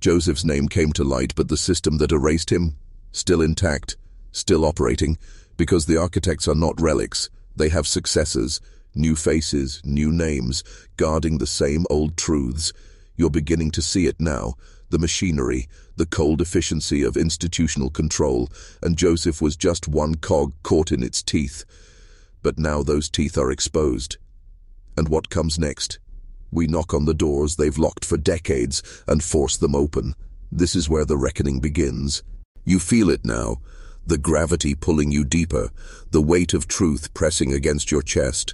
Joseph's name came to light, but the system that erased him, still intact, still operating, because the architects are not relics. They have successors, new faces, new names, guarding the same old truths. You're beginning to see it now, the machinery, the cold efficiency of institutional control, and Joseph was just one cog caught in its teeth. But now those teeth are exposed. And what comes next? We knock on the doors they've locked for decades and force them open. This is where the reckoning begins. You feel it now, the gravity pulling you deeper, the weight of truth pressing against your chest.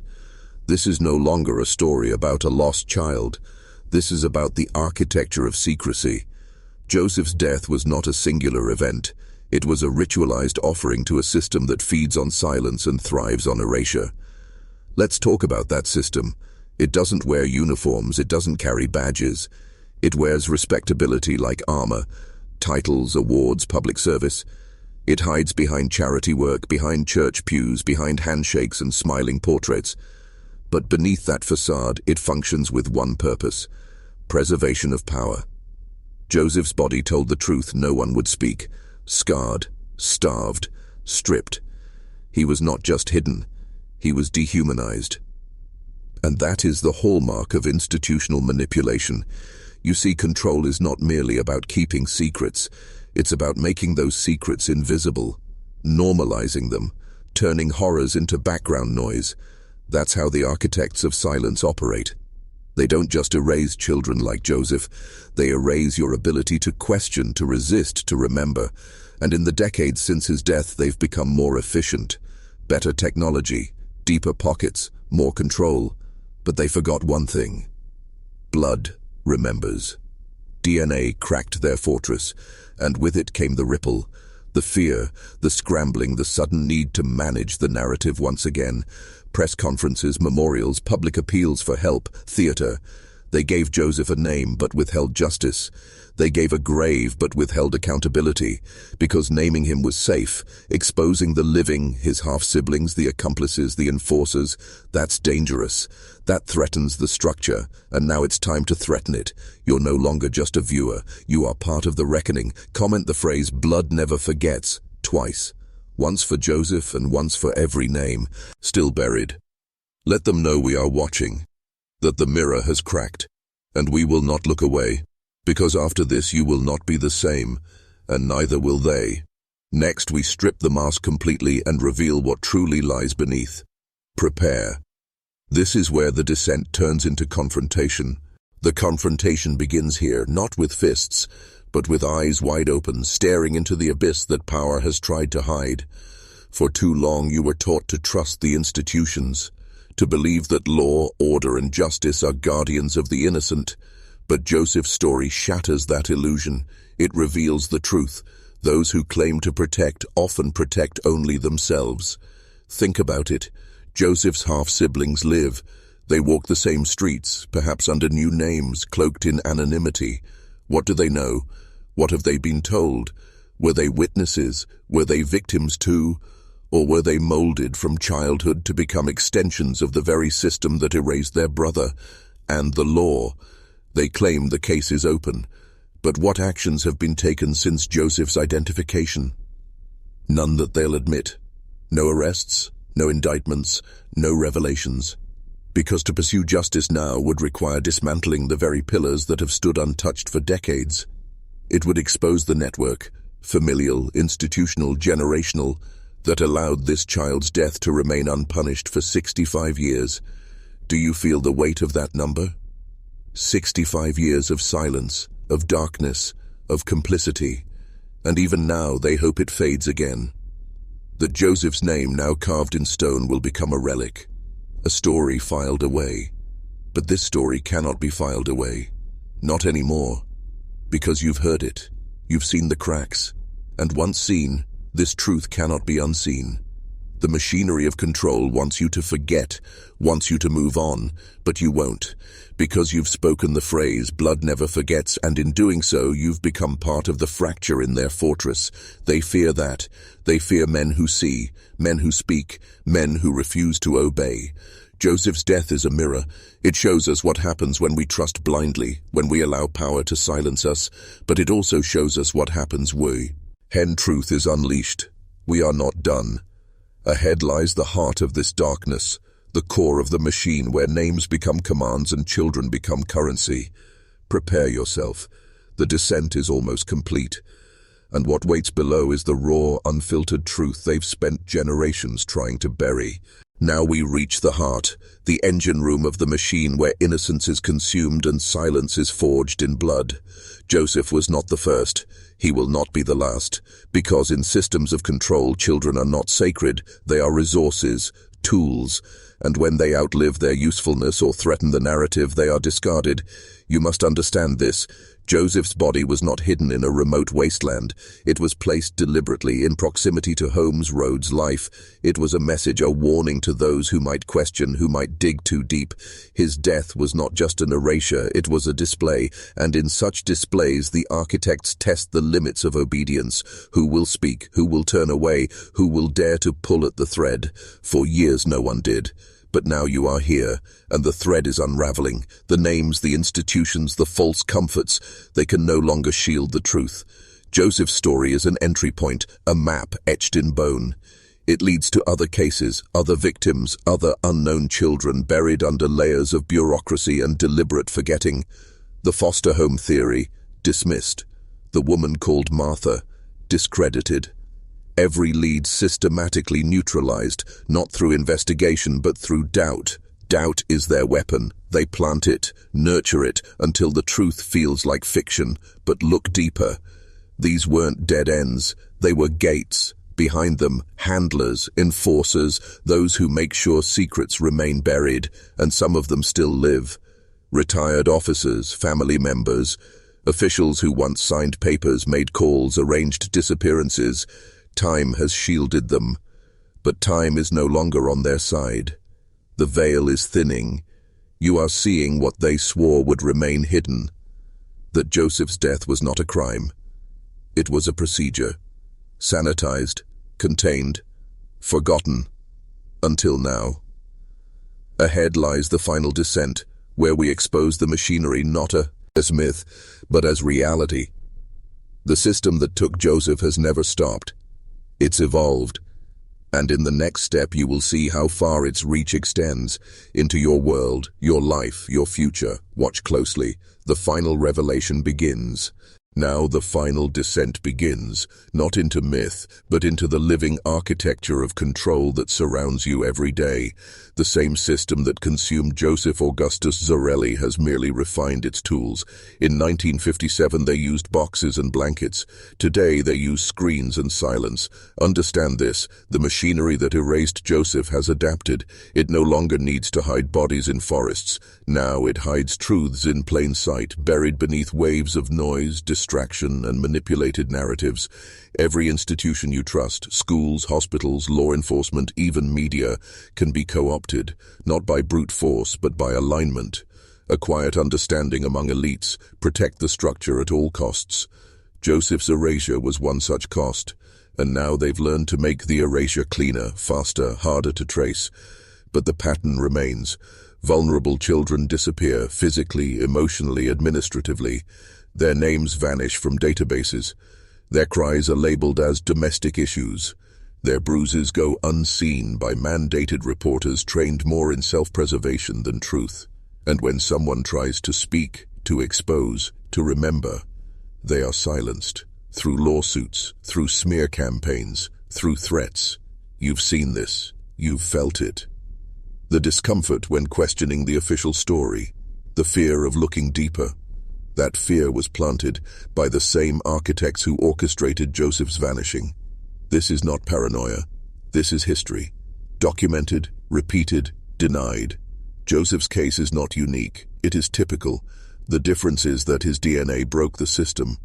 This is no longer a story about a lost child. This is about the architecture of secrecy. Joseph's death was not a singular event. It was a ritualized offering to a system that feeds on silence and thrives on erasure. Let's talk about that system. It doesn't wear uniforms, it doesn't carry badges. It wears respectability like armor, titles, awards, public service. It hides behind charity work, behind church pews, behind handshakes and smiling portraits. But beneath that facade, it functions with one purpose: preservation of power. Joseph's body told the truth no one would speak. Scarred, starved, stripped. He was not just hidden, he was dehumanized. And that is the hallmark of institutional manipulation. You see, control is not merely about keeping secrets. It's about making those secrets invisible, normalizing them, turning horrors into background noise. That's how the architects of silence operate. They don't just erase children like Joseph. They erase your ability to question, to resist, to remember. And in the decades since his death, they've become more efficient. Better technology, deeper pockets, more control. But they forgot one thing. Blood remembers. DNA cracked their fortress, and with it came the ripple, the fear, the scrambling, the sudden need to manage the narrative once again. Press conferences, memorials, public appeals for help, theater. They gave Joseph a name but withheld justice. They gave a grave but withheld accountability, because naming him was safe. Exposing the living, his half-siblings, the accomplices, the enforcers, that's dangerous. That threatens the structure, and now it's time to threaten it. You're no longer just a viewer. You are part of the reckoning. Comment the phrase "blood never forgets" twice. Once for Joseph and once for every name still buried. Let them know we are watching, that the mirror has cracked, and we will not look away, because after this you will not be the same, and neither will they. Next we strip the mask completely and reveal what truly lies beneath. Prepare. This is where the descent turns into confrontation. The confrontation begins here, not with fists, but with eyes wide open, staring into the abyss that power has tried to hide. For too long you were taught to trust the institutions, to believe that law, order, and justice are guardians of the innocent. But Joseph's story shatters that illusion. It reveals the truth. Those who claim to protect often protect only themselves. Think about it. Joseph's half-siblings live. They walk the same streets, perhaps under new names, cloaked in anonymity. What do they know? What have they been told? Were they witnesses? Were they victims too? Or were they molded from childhood to become extensions of the very system that erased their brother? And the law. They claim the case is open. But what actions have been taken since Joseph's identification? None that they'll admit. No arrests, no indictments, no revelations. Because to pursue justice now would require dismantling the very pillars that have stood untouched for decades. It would expose the network, familial, institutional, generational, that allowed this child's death to remain unpunished for 65 years. Do you feel the weight of that number? 65 years of silence, of darkness, of complicity, and even now they hope it fades again. That Joseph's name, now carved in stone, will become a relic, a story filed away. But this story cannot be filed away. Not anymore. Because you've heard it. You've seen the cracks. And once seen, this truth cannot be unseen. The machinery of control wants you to forget, wants you to move on, but you won't, because you've spoken the phrase, blood never forgets, and in doing so, you've become part of the fracture in their fortress. They fear that. They fear men who see, men who speak, men who refuse to obey. Joseph's death is a mirror. It shows us what happens when we trust blindly, when we allow power to silence us, but it also shows us what happens when truth is unleashed. We are not done. Ahead lies the heart of this darkness, the core of the machine where names become commands and children become currency. Prepare yourself. The descent is almost complete. And what waits below is the raw, unfiltered truth they've spent generations trying to bury. Now we reach the heart, the engine room of the machine where innocence is consumed and silence is forged in blood. Joseph was not the first. He will not be the last, because in systems of control, children are not sacred. They are resources, tools, and when they outlive their usefulness or threaten the narrative, they are discarded. You must understand this. Joseph's body was not hidden in a remote wasteland. It was placed deliberately in proximity to homes, roads, life. It was a message, a warning to those who might question, who might dig too deep. His death was not just an erasure, it was a display, and in such displays the architects test the limits of obedience. Who will speak? Who will turn away? Who will dare to pull at the thread? For years no one did. But now you are here, and the thread is unraveling. The names, the institutions, the false comforts, they can no longer shield the truth. Joseph's story is an entry point, a map etched in bone. It leads to other cases, other victims, other unknown children buried under layers of bureaucracy and deliberate forgetting. The foster home theory, dismissed. The woman called Martha, discredited. Every lead systematically neutralized, not through investigation but through doubt. Doubt is their weapon. They plant it, nurture it, until the truth feels like fiction. But look deeper. These weren't dead ends. They were gates. Behind them, handlers, enforcers, those who make sure secrets remain buried, and some of them still live. Retired officers, family members, officials who once signed papers, made calls, arranged disappearances. Time has shielded them, but time is no longer on their side. The veil is thinning. You are seeing what they swore would remain hidden. That Joseph's death was not a crime. It was a procedure. Sanitized, contained, forgotten, until now. Ahead lies the final descent, where we expose the machinery not as myth, but as reality. The system that took Joseph has never stopped. It's evolved, and in the next step you will see how far its reach extends into your world, your life, your future. Watch closely. The final revelation begins. Now the final descent begins, not into myth, but into the living architecture of control that surrounds you every day. The same system that consumed Joseph Augustus Zarelli has merely refined its tools. In 1957 they used boxes and blankets. Today they use screens and silence. Understand this, the machinery that erased Joseph has adapted. It no longer needs to hide bodies in forests. Now it hides truths in plain sight, buried beneath waves of noise, distraction, and manipulated narratives. Every institution you trust, schools, hospitals, law enforcement, even media, can be co-opted, not by brute force, but by alignment. A quiet understanding among elites, protect the structure at all costs. Joseph's erasure was one such cost, and now they've learned to make the erasure cleaner, faster, harder to trace. But the pattern remains. Vulnerable children disappear, physically, emotionally, administratively. Their names vanish from databases. Their cries are labeled as domestic issues. Their bruises go unseen by mandated reporters trained more in self-preservation than truth. And when someone tries to speak, to expose, to remember, they are silenced. Through lawsuits, through smear campaigns, through threats. You've seen this. You've felt it. The discomfort when questioning the official story. The fear of looking deeper. That fear was planted by the same architects who orchestrated Joseph's vanishing. This is not paranoia. This is history. Documented, repeated, denied. Joseph's case is not unique. It is typical. The difference is that his DNA broke the system.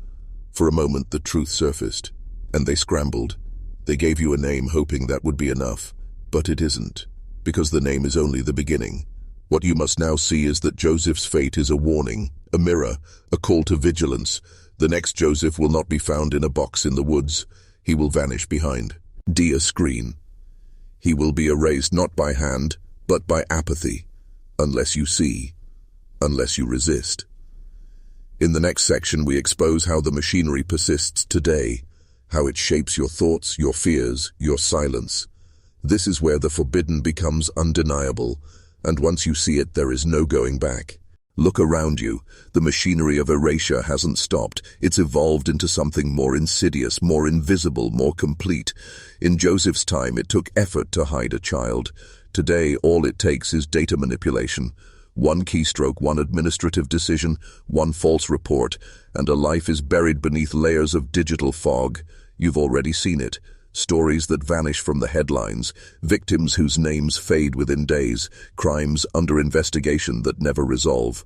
For a moment, the truth surfaced, and they scrambled. They gave you a name hoping that would be enough, but it isn't, because the name is only the beginning. What you must now see is that Joseph's fate is a warning, a mirror, a call to vigilance. The next Joseph will not be found in a box in the woods. He will vanish behind a screen. He will be erased not by hand, but by apathy, unless you see, unless you resist. In the next section, we expose how the machinery persists today, how it shapes your thoughts, your fears, your silence. This is where the forbidden becomes undeniable, and once you see it, there is no going back. Look around you. The machinery of erasure hasn't stopped. It's evolved into something more insidious, more invisible, more complete. In Joseph's time, it took effort to hide a child. Today, all it takes is data manipulation. One keystroke, one administrative decision, one false report, and a life is buried beneath layers of digital fog. You've already seen it. Stories that vanish from the headlines, victims whose names fade within days, crimes under investigation that never resolve.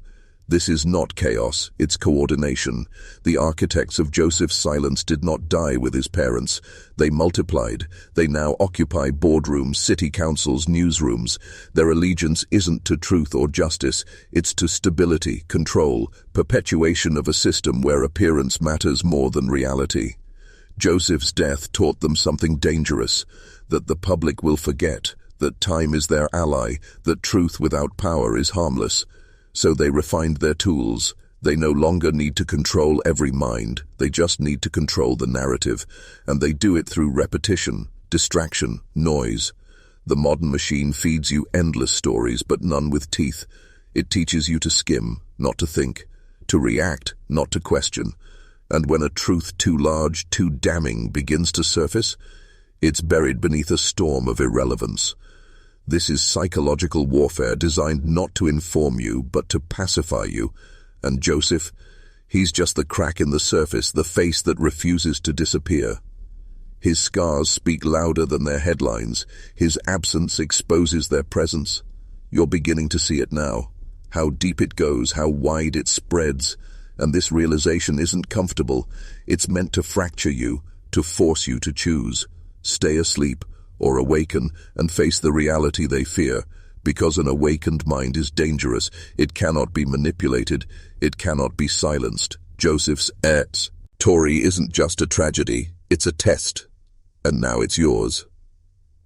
This is not chaos, it's coordination. The architects of Joseph's silence did not die with his parents. They multiplied. They now occupy boardrooms, city councils, newsrooms. Their allegiance isn't to truth or justice, it's to stability, control, perpetuation of a system where appearance matters more than reality. Joseph's death taught them something dangerous, that the public will forget, that time is their ally, that truth without power is harmless. So they refined their tools. They no longer need to control every mind, they just need to control the narrative, and they do it through repetition, distraction, noise. The modern machine feeds you endless stories, but none with teeth. It teaches you to skim, not to think, to react, not to question. And when a truth too large, too damning begins to surface, it's buried beneath a storm of irrelevance. This is psychological warfare designed not to inform you, but to pacify you. And Joseph, he's just the crack in the surface, the face that refuses to disappear. His scars speak louder than their headlines. His absence exposes their presence. You're beginning to see it now. How deep it goes, how wide it spreads. And this realization isn't comfortable. It's meant to fracture you, to force you to choose. Stay asleep, or awaken and face the reality they fear, because an awakened mind is dangerous. It cannot be manipulated. It cannot be silenced. Joseph's story isn't just a tragedy, it's a test. And now it's yours.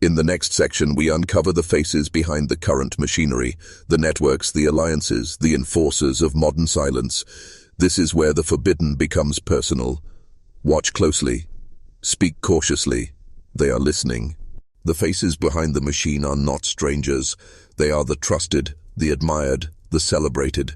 In the next section, we uncover the faces behind the current machinery, the networks, the alliances, the enforcers of modern silence. This is where the forbidden becomes personal. Watch closely. Speak cautiously. They are listening. The faces behind the machine are not strangers. They are the trusted, the admired, the celebrated.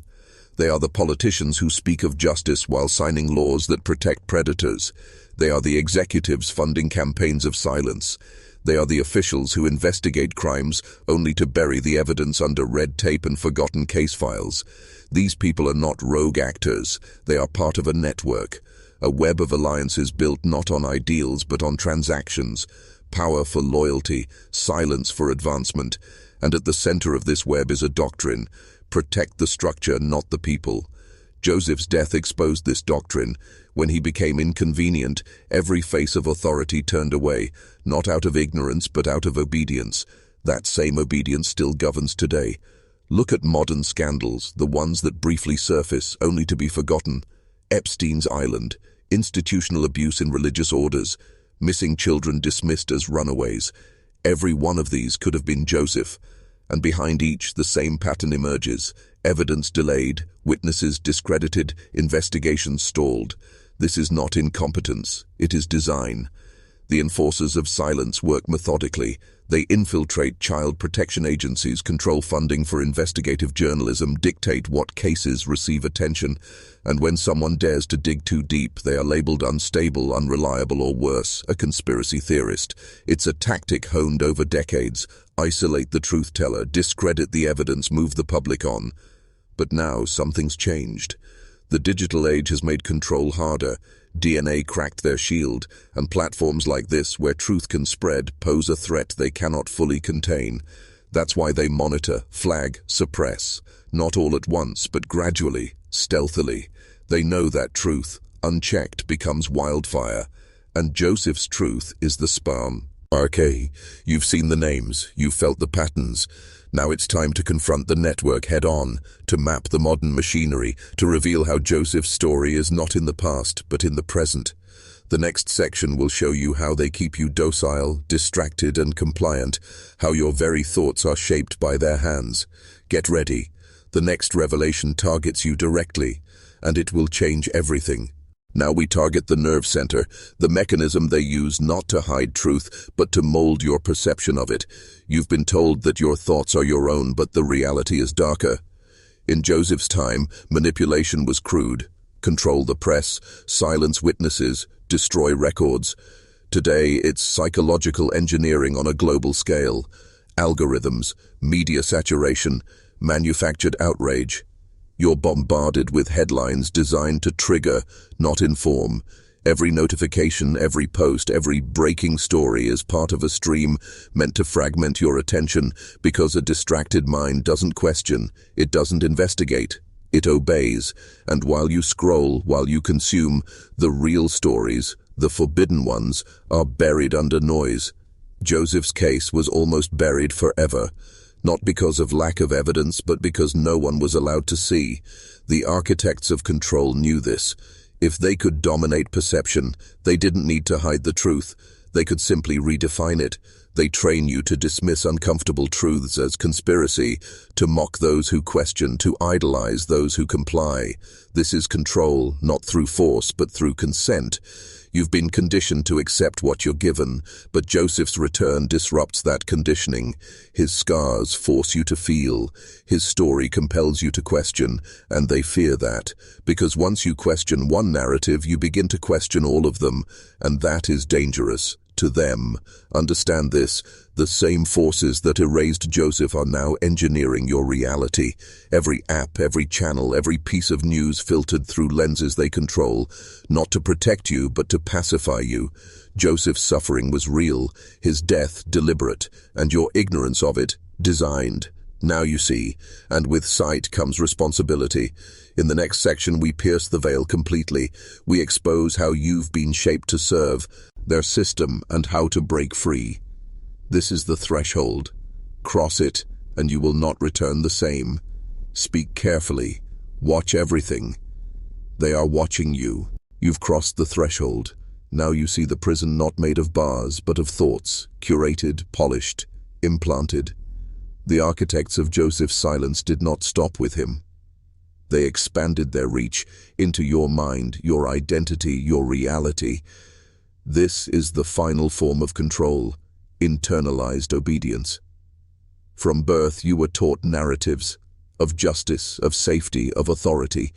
They are the politicians who speak of justice while signing laws that protect predators. They are the executives funding campaigns of silence. They are the officials who investigate crimes only to bury the evidence under red tape and forgotten case files. These people are not rogue actors. They are part of a network, a web of alliances built not on ideals but on transactions. Power for loyalty, silence for advancement, and at the center of this web is a doctrine: protect the structure, not the people. Joseph's death exposed this doctrine. When he became inconvenient, every face of authority turned away, not out of ignorance but out of obedience. That same obedience still governs today. Look at modern scandals, the ones that briefly surface, only to be forgotten. Epstein's Island, institutional abuse in religious orders, missing children dismissed as runaways. Every one of these could have been Joseph, and behind each the same pattern emerges: evidence delayed, witnesses discredited, investigations stalled. This is not incompetence, it is design. The enforcers of silence work methodically. They infiltrate child protection agencies, control funding for investigative journalism, dictate what cases receive attention, and when someone dares to dig too deep, they are labeled unstable, unreliable, or worse, a conspiracy theorist. It's a tactic honed over decades. Isolate the truth teller, discredit the evidence, move the public on. But now something's changed. The digital age has made control harder. DNA cracked their shield, and platforms like this, where truth can spread, pose a threat they cannot fully contain. That's why they monitor, flag, suppress. Not all at once, but gradually, stealthily. They know that truth, unchecked, becomes wildfire. And Joseph's truth is the sperm. RK, you've seen the names, you've felt the patterns. Now it's time to confront the network head-on, to map the modern machinery, to reveal how Joseph's story is not in the past, but in the present. The next section will show you how they keep you docile, distracted, and compliant, how your very thoughts are shaped by their hands. Get ready. The next revelation targets you directly, and it will change everything. Now we target the nerve center, the mechanism they use not to hide truth, but to mold your perception of it. You've been told that your thoughts are your own, but the reality is darker. In Joseph's time, manipulation was crude. Control the press, silence witnesses, destroy records. Today, it's psychological engineering on a global scale. Algorithms, media saturation, manufactured outrage. You're bombarded with headlines designed to trigger, not inform. Every notification, every post, every breaking story is part of a stream meant to fragment your attention because a distracted mind doesn't question, it doesn't investigate, it obeys. And while you scroll, while you consume, the real stories, the forbidden ones, are buried under noise. Joseph's case was almost buried forever. Not because of lack of evidence, but because no one was allowed to see. The architects of control knew this. If they could dominate perception, they didn't need to hide the truth. They could simply redefine it. They train you to dismiss uncomfortable truths as conspiracy, to mock those who question, to idolize those who comply. This is control, not through force, but through consent. You've been conditioned to accept what you're given, but Joseph's return disrupts that conditioning. His scars force you to feel. His story compels you to question, and they fear that. Because once you question one narrative, you begin to question all of them, and that is dangerous. To them. Understand this, the same forces that erased Joseph are now engineering your reality. Every app, every channel, every piece of news filtered through lenses they control, not to protect you, but to pacify you. Joseph's suffering was real, his death deliberate, and your ignorance of it designed. Now you see, and with sight comes responsibility. In the next section, we pierce the veil completely. We expose how you've been shaped to serve, their system, and how to break free. This is the threshold. Cross it, and you will not return the same. Speak carefully. Watch everything. They are watching you. You've crossed the threshold. Now you see the prison not made of bars, but of thoughts, curated, polished, implanted. The architects of Joseph's silence did not stop with him. They expanded their reach into your mind, your identity, your reality. This is the final form of control, internalized obedience. From birth, you were taught narratives of justice, of safety, of authority.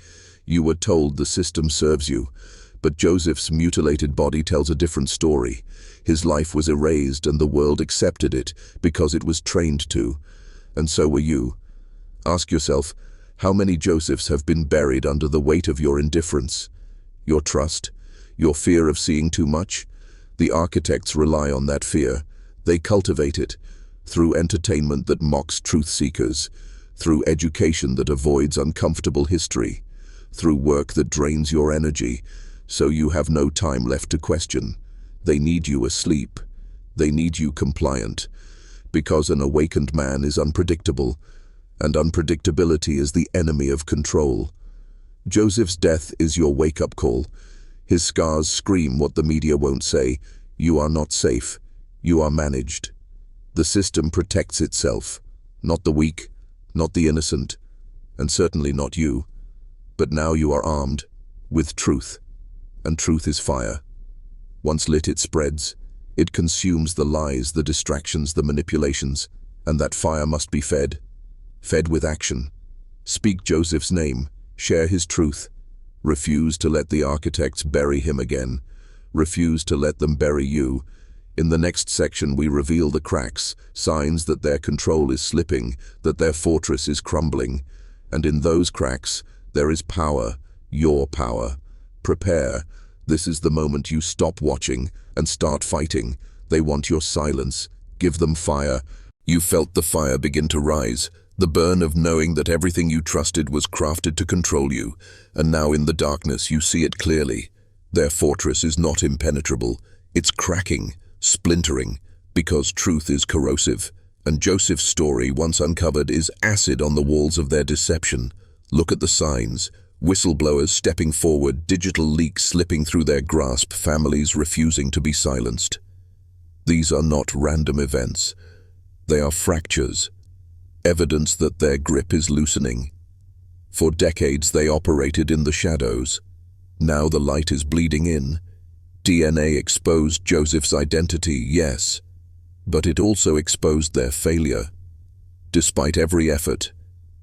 You were told the system serves you. But Joseph's mutilated body tells a different story. His life was erased, and the world accepted it because it was trained to. And so were you. Ask yourself, how many Josephs have been buried under the weight of your indifference, your trust, your fear of seeing too much? The architects rely on that fear. They cultivate it through entertainment that mocks truth seekers, through education that avoids uncomfortable history, through work that drains your energy, so you have no time left to question. They need you asleep. They need you compliant, because an awakened man is unpredictable, and unpredictability is the enemy of control. Joseph's death is your wake-up call. His scars scream what the media won't say. You are not safe. You are managed. The system protects itself, not the weak, not the innocent, and certainly not you. But now you are armed with truth, and truth is fire. Once lit, it spreads. It consumes the lies, the distractions, the manipulations, and that fire must be fed with action. Speak Joseph's name, share his truth. Refuse to let the architects bury him again. Refuse to let them bury you. In the next section, we reveal the cracks, signs that their control is slipping, that their fortress is crumbling. And in those cracks, there is power, your power. Prepare. This is the moment you stop watching and start fighting. They want your silence. Give them fire. You felt the fire begin to rise. The burn of knowing that everything you trusted was crafted to control you, and now in the darkness you see it clearly. Their fortress is not impenetrable. It's cracking, splintering, because truth is corrosive. And Joseph's story, once uncovered, is acid on the walls of their deception. Look at the signs. Whistleblowers stepping forward, digital leaks slipping through their grasp, families refusing to be silenced. These are not random events. They are fractures, evidence that their grip is loosening. For decades they operated in the shadows. Now the light is bleeding in. DNA exposed Joseph's identity, yes, but it also exposed their failure. Despite every effort,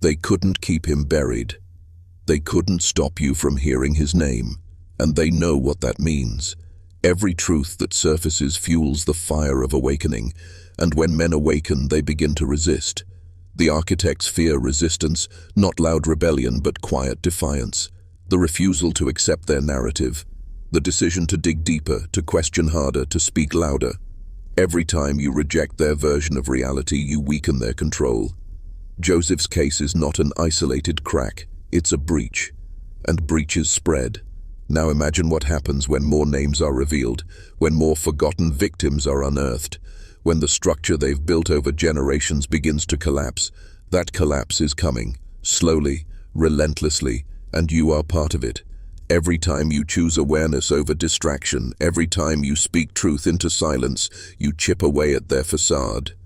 they couldn't keep him buried. They couldn't stop you from hearing his name, and they know what that means. Every truth that surfaces fuels the fire of awakening, and when men awaken, they begin to resist. The architects fear resistance, not loud rebellion, but quiet defiance. The refusal to accept their narrative. The decision to dig deeper, to question harder, to speak louder. Every time you reject their version of reality, you weaken their control. Joseph's case is not an isolated crack, it's a breach. And breaches spread. Now imagine what happens when more names are revealed, when more forgotten victims are unearthed, when the structure they've built over generations begins to collapse. That collapse is coming, slowly, relentlessly, and you are part of it. Every time you choose awareness over distraction, every time you speak truth into silence, you chip away at their facade.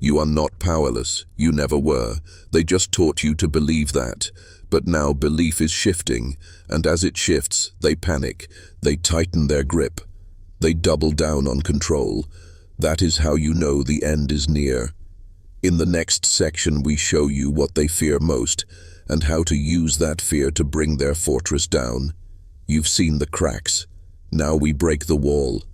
You are not powerless, you never were. They just taught you to believe that. But now belief is shifting, and as it shifts, they panic. They tighten their grip. They double down on control. That is how you know the end is near. In the next section, we show you what they fear most, and how to use that fear to bring their fortress down. You've seen the cracks. Now we break the wall.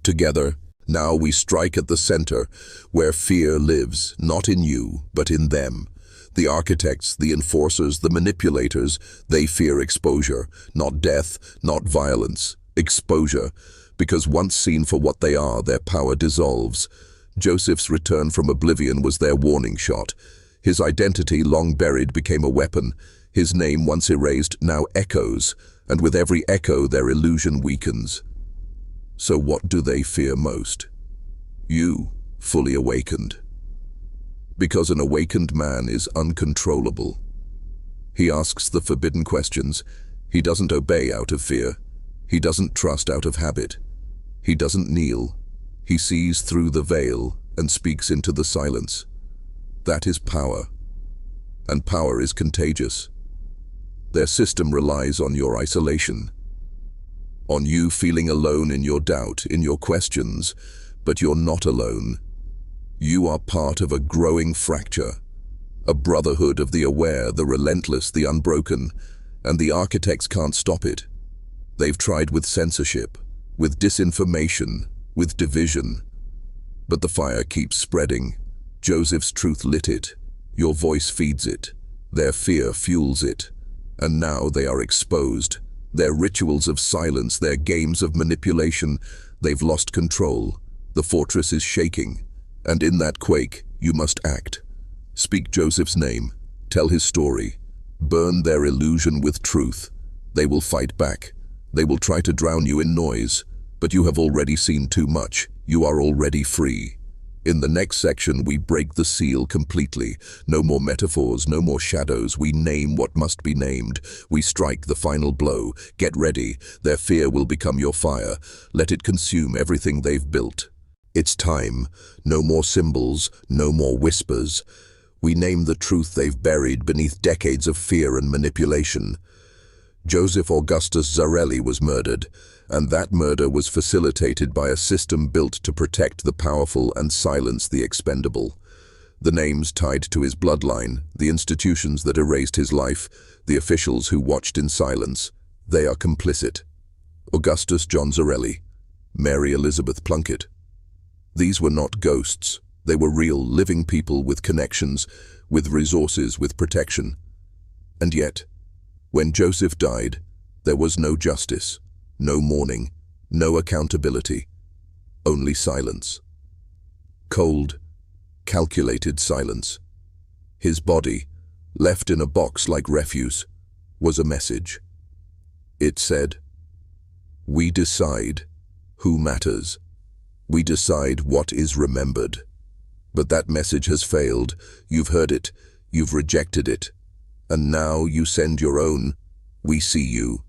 Together, now we strike at the center, where fear lives, not in you, but in them. The architects, the enforcers, the manipulators, they fear exposure, not death, not violence. Exposure, because once seen for what they are, their power dissolves. Joseph's return from oblivion was their warning shot. His identity, long buried, became a weapon. His name, once erased, now echoes, and with every echo their illusion weakens. So what do they fear most? You, fully awakened. Because an awakened man is uncontrollable. He asks the forbidden questions. He doesn't obey out of fear. He doesn't trust out of habit. He doesn't kneel. He sees through the veil and speaks into the silence. That is power. And power is contagious. Their system relies on your isolation, on you feeling alone in your doubt, in your questions, but you're not alone. You are part of a growing fracture, a brotherhood of the aware, the relentless, the unbroken, and the architects can't stop it. They've tried with censorship, with disinformation, with division. But the fire keeps spreading. Joseph's truth lit it. Your voice feeds it. Their fear fuels it. And now they are exposed. Their rituals of silence, their games of manipulation, they've lost control. The fortress is shaking. And in that quake, you must act. Speak Joseph's name. Tell his story. Burn their illusion with truth. They will fight back. They will try to drown you in noise. But you have already seen too much. You are already free. In the next section, we break the seal completely. No more metaphors, no more shadows. We name what must be named. We strike the final blow. Get ready. Their fear will become your fire. Let it consume everything they've built. It's time. No more symbols, no more whispers. We name the truth they've buried beneath decades of fear and manipulation. Joseph Augustus Zarelli was murdered, and that murder was facilitated by a system built to protect the powerful and silence the expendable. The names tied to his bloodline, the institutions that erased his life, the officials who watched in silence, they are complicit. Augustus John Zarelli, Mary Elizabeth Plunkett. These were not ghosts. They were real, living people with connections, with resources, with protection. And yet, when Joseph died, there was no justice, no mourning, no accountability, only silence. Cold, calculated silence. His body, left in a box like refuse, was a message. It said, "We decide who matters. We decide what is remembered." But that message has failed. You've heard it. You've rejected it. And now you send your own. We see you.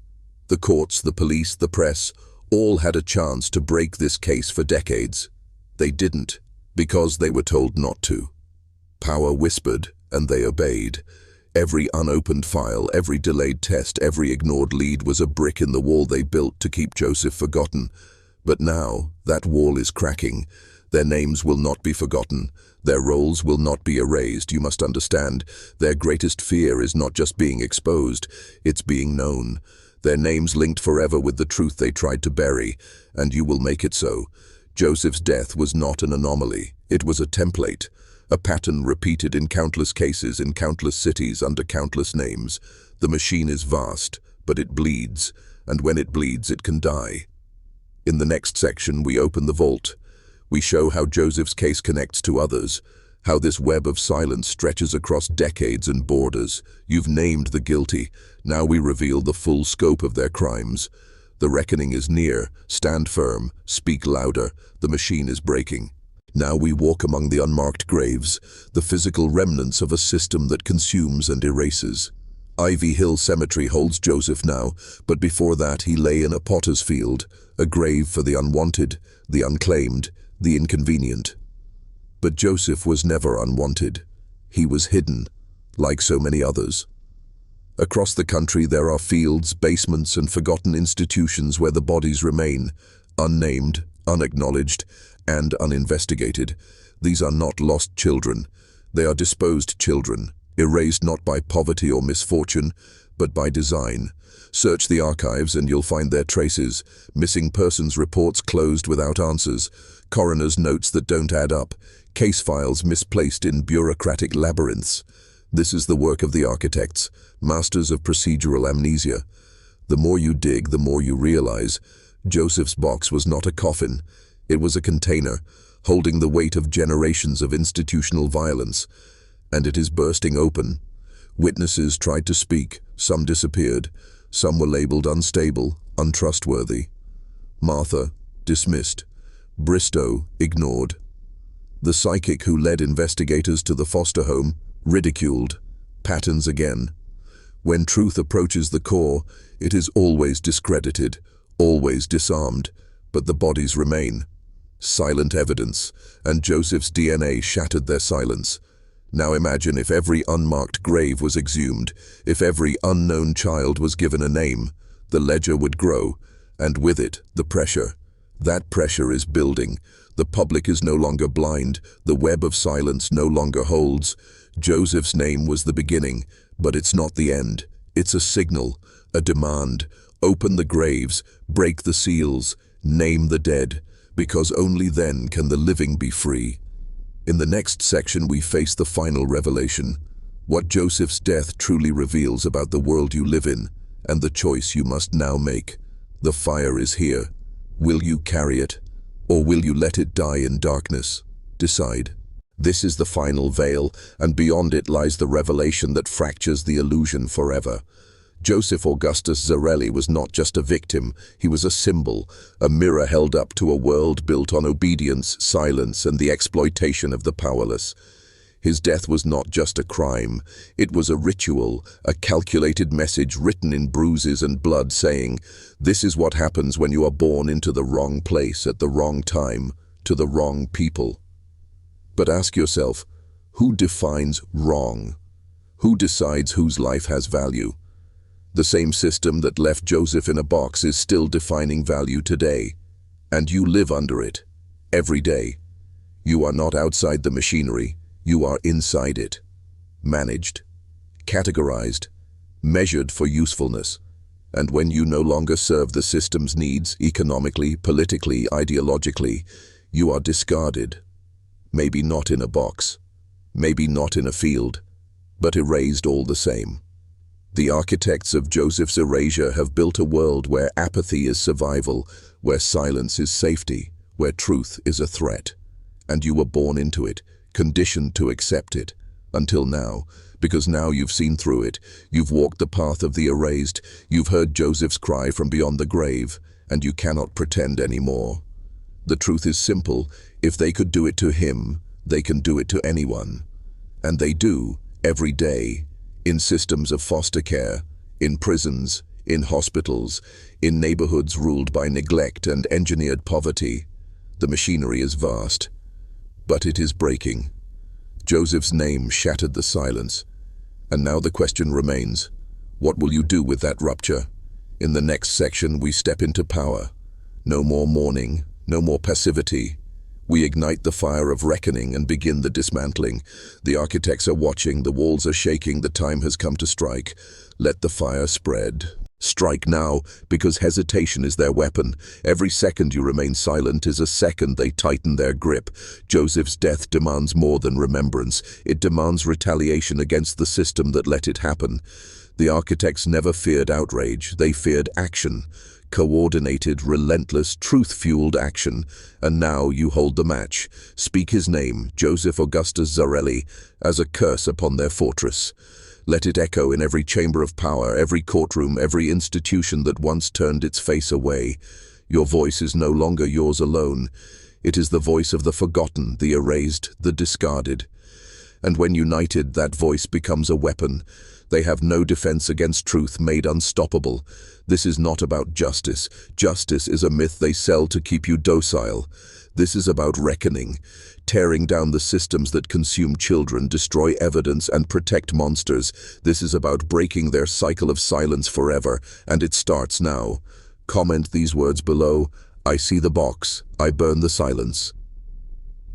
The courts, the police, the press, all had a chance to break this case for decades. They didn't, because they were told not to. Power whispered, and they obeyed. Every unopened file, every delayed test, every ignored lead was a brick in the wall they built to keep Joseph forgotten. But now, that wall is cracking. Their names will not be forgotten. Their roles will not be erased. You must understand, their greatest fear is not just being exposed, it's being known. Their names linked forever with the truth they tried to bury, and you will make it so. Joseph's death was not an anomaly. It was a template, a pattern repeated in countless cases, in countless cities, under countless names. The machine is vast, but it bleeds, and when it bleeds, it can die. In the next section, we open the vault. We show how Joseph's case connects to others, how this web of silence stretches across decades and borders. You've named the guilty. Now we reveal the full scope of their crimes. The reckoning is near. Stand firm. Speak louder. The machine is breaking. Now we walk among the unmarked graves, the physical remnants of a system that consumes and erases. Ivy Hill Cemetery holds Joseph now, but before that he lay in a potter's field, a grave for the unwanted, the unclaimed, the inconvenient. But Joseph was never unwanted. He was hidden, like so many others. Across the country there are fields, basements, and forgotten institutions where the bodies remain, unnamed, unacknowledged, and uninvestigated. These are not lost children. They are disposed children, erased not by poverty or misfortune, but by design. Search the archives and you'll find their traces. Missing persons reports closed without answers. Coroner's notes that don't add up. Case files misplaced in bureaucratic labyrinths. This is the work of the architects, masters of procedural amnesia. The more you dig, the more you realize. Joseph's box was not a coffin. It was a container, holding the weight of generations of institutional violence. And it is bursting open. Witnesses tried to speak. Some disappeared. Some were labeled unstable, untrustworthy. Martha, dismissed. Bristow, ignored. The psychic who led investigators to the foster home, ridiculed. Patterns again. When truth approaches the core, it is always discredited, always disarmed, but the bodies remain. Silent evidence, and Joseph's DNA shattered their silence. Now imagine if every unmarked grave was exhumed, if every unknown child was given a name. The ledger would grow, and with it, the pressure. That pressure is building. The public is no longer blind. The web of silence no longer holds. Joseph's name was the beginning, but it's not the end. It's a signal, a demand. Open the graves, break the seals, name the dead, because only then can the living be free. In the next section we face the final revelation, what Joseph's death truly reveals about the world you live in, and the choice you must now make. The fire is here. Will you carry it, or will you let it die in darkness? Decide. This is the final veil, and beyond it lies the revelation that fractures the illusion forever. Joseph Augustus Zarelli was not just a victim, he was a symbol, a mirror held up to a world built on obedience, silence, and the exploitation of the powerless. His death was not just a crime, it was a ritual, a calculated message written in bruises and blood saying, "This is what happens when you are born into the wrong place at the wrong time, to the wrong people." But ask yourself, who defines wrong? Who decides whose life has value? The same system that left Joseph in a box is still defining value today, and you live under it, every day. You are not outside the machinery, you are inside it. Managed, categorized, measured for usefulness. And when you no longer serve the system's needs, economically, politically, ideologically, you are discarded. Maybe not in a box, maybe not in a field, but erased all the same. The architects of Joseph's erasure have built a world where apathy is survival, where silence is safety, where truth is a threat. And you were born into it, conditioned to accept it. Until now, because now you've seen through it, you've walked the path of the erased, you've heard Joseph's cry from beyond the grave, and you cannot pretend anymore. The truth is simple: if they could do it to him, they can do it to anyone. And they do, every day, in systems of foster care, in prisons, in hospitals, in neighborhoods ruled by neglect and engineered poverty. The machinery is vast, but it is breaking. Joseph's name shattered the silence, and now the question remains: what will you do with that rupture? In the next section, we step into power. No more mourning, no more passivity. We ignite the fire of reckoning and begin the dismantling. The architects are watching, the walls are shaking, the time has come to strike. Let the fire spread. Strike now, because hesitation is their weapon. Every second you remain silent is a second they tighten their grip. Joseph's death demands more than remembrance. It demands retaliation against the system that let it happen. The architects never feared outrage, they feared action. Coordinated, relentless, truth-fueled action. And now you hold the match. Speak his name, Joseph Augustus Zarelli, as a curse upon their fortress. Let it echo in every chamber of power, every courtroom, every institution that once turned its face away. Your voice is no longer yours alone. It is the voice of the forgotten, the erased, the discarded. And when united, that voice becomes a weapon. They have no defense against truth made unstoppable. This is not about justice. Justice is a myth they sell to keep you docile. This is about reckoning, tearing down the systems that consume children, destroy evidence, and protect monsters. This is about breaking their cycle of silence forever, and it starts now. Comment these words below: I see the box, I burn the silence.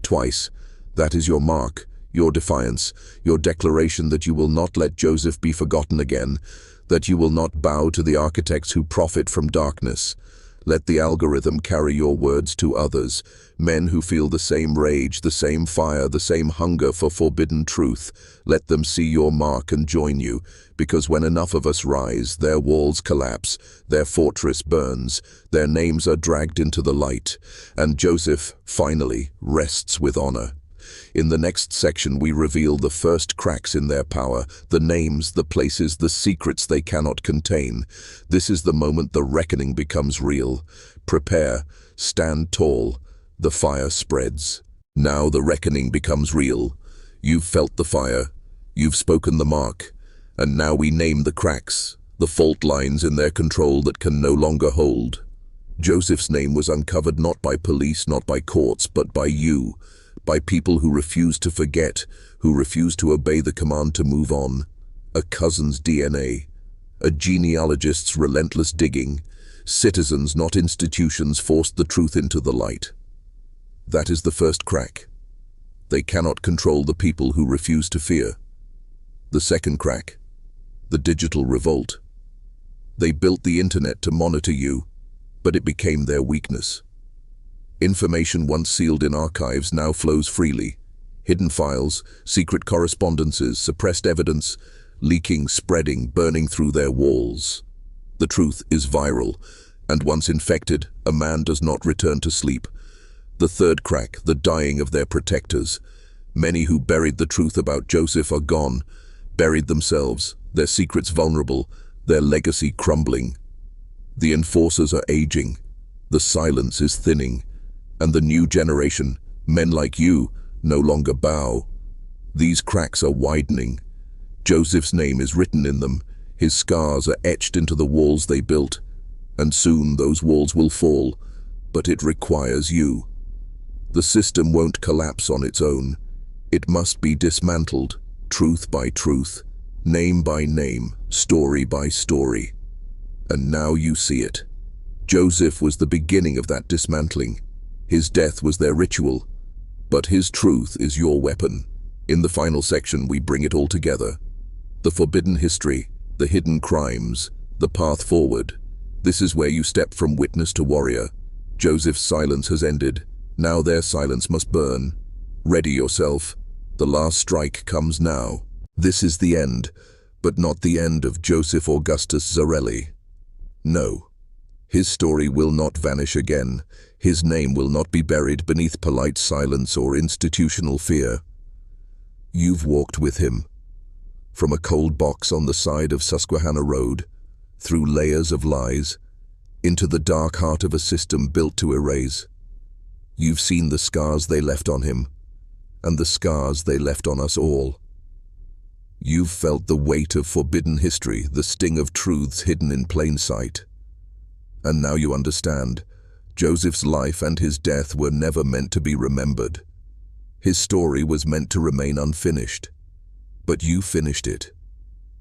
Twice. That is your mark, your defiance, your declaration that you will not let Joseph be forgotten again, that you will not bow to the architects who profit from darkness. Let the algorithm carry your words to others, men who feel the same rage, the same fire, the same hunger for forbidden truth. Let them see your mark and join you, because when enough of us rise, their walls collapse, their fortress burns, their names are dragged into the light, and Joseph, finally, rests with honor. In the next section, we reveal the first cracks in their power, the names, the places, the secrets they cannot contain. This is the moment the reckoning becomes real. Prepare, stand tall, the fire spreads. Now the reckoning becomes real. You've felt the fire, you've spoken the mark, and now we name the cracks, the fault lines in their control that can no longer hold. Joseph's name was uncovered not by police, not by courts, but by you. By people who refuse to forget, who refuse to obey the command to move on. A cousin's DNA, a genealogist's relentless digging. Citizens, not institutions, forced the truth into the light. That is the first crack. They cannot control the people who refuse to fear. The second crack, the digital revolt. They built the internet to monitor you, but it became their weakness. Information once sealed in archives now flows freely. Hidden files, secret correspondences, suppressed evidence, leaking, spreading, burning through their walls. The truth is viral, and once infected, a man does not return to sleep. The third crack, the dying of their protectors. Many who buried the truth about Joseph are gone, buried themselves, their secrets vulnerable, their legacy crumbling. The enforcers are aging, the silence is thinning, and the new generation, men like you, no longer bow. These cracks are widening. Joseph's name is written in them, his scars are etched into the walls they built, and soon those walls will fall, but it requires you. The system won't collapse on its own. It must be dismantled, truth by truth, name by name, story by story. And now you see it. Joseph was the beginning of that dismantling. His death was their ritual, but his truth is your weapon. In the final section, we bring it all together. The forbidden history, the hidden crimes, the path forward. This is where you step from witness to warrior. Joseph's silence has ended. Now their silence must burn. Ready yourself. The last strike comes now. This is the end, but not the end of Joseph Augustus Zarelli. No. His story will not vanish again. His name will not be buried beneath polite silence or institutional fear. You've walked with him, from a cold box on the side of Susquehanna Road, through layers of lies, into the dark heart of a system built to erase. You've seen the scars they left on him, and the scars they left on us all. You've felt the weight of forbidden history, the sting of truths hidden in plain sight. And now you understand, Joseph's life and his death were never meant to be remembered. His story was meant to remain unfinished. But you finished it.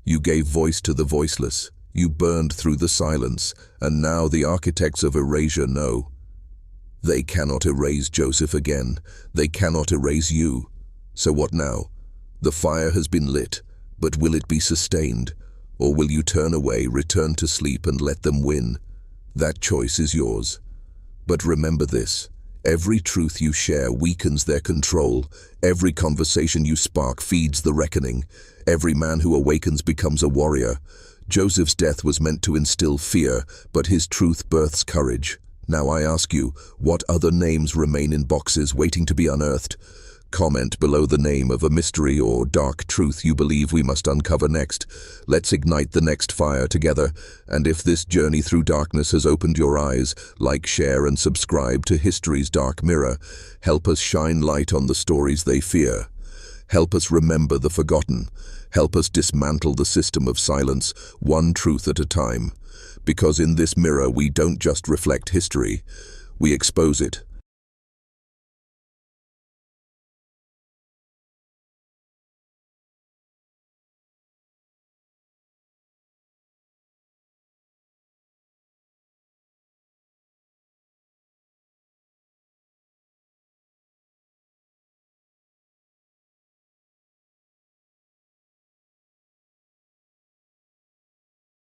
You gave voice to the voiceless. You burned through the silence, and now the architects of erasure know. They cannot erase Joseph again. They cannot erase you. So what now? The fire has been lit, but will it be sustained? Or will you turn away, return to sleep, and let them win? That choice is yours. But remember this. Every truth you share weakens their control. Every conversation you spark feeds the reckoning. Every man who awakens becomes a warrior. Joseph's death was meant to instill fear, but his truth births courage. Now I ask you, what other names remain in boxes waiting to be unearthed? Comment below the name of a mystery or dark truth you believe we must uncover next. Let's ignite the next fire together. And if this journey through darkness has opened your eyes, like, share, and subscribe to History's Dark Mirror. Help us shine light on the stories they fear. Help us remember the forgotten. Help us dismantle the system of silence, one truth at a time. Because in this mirror we don't just reflect history, we expose it.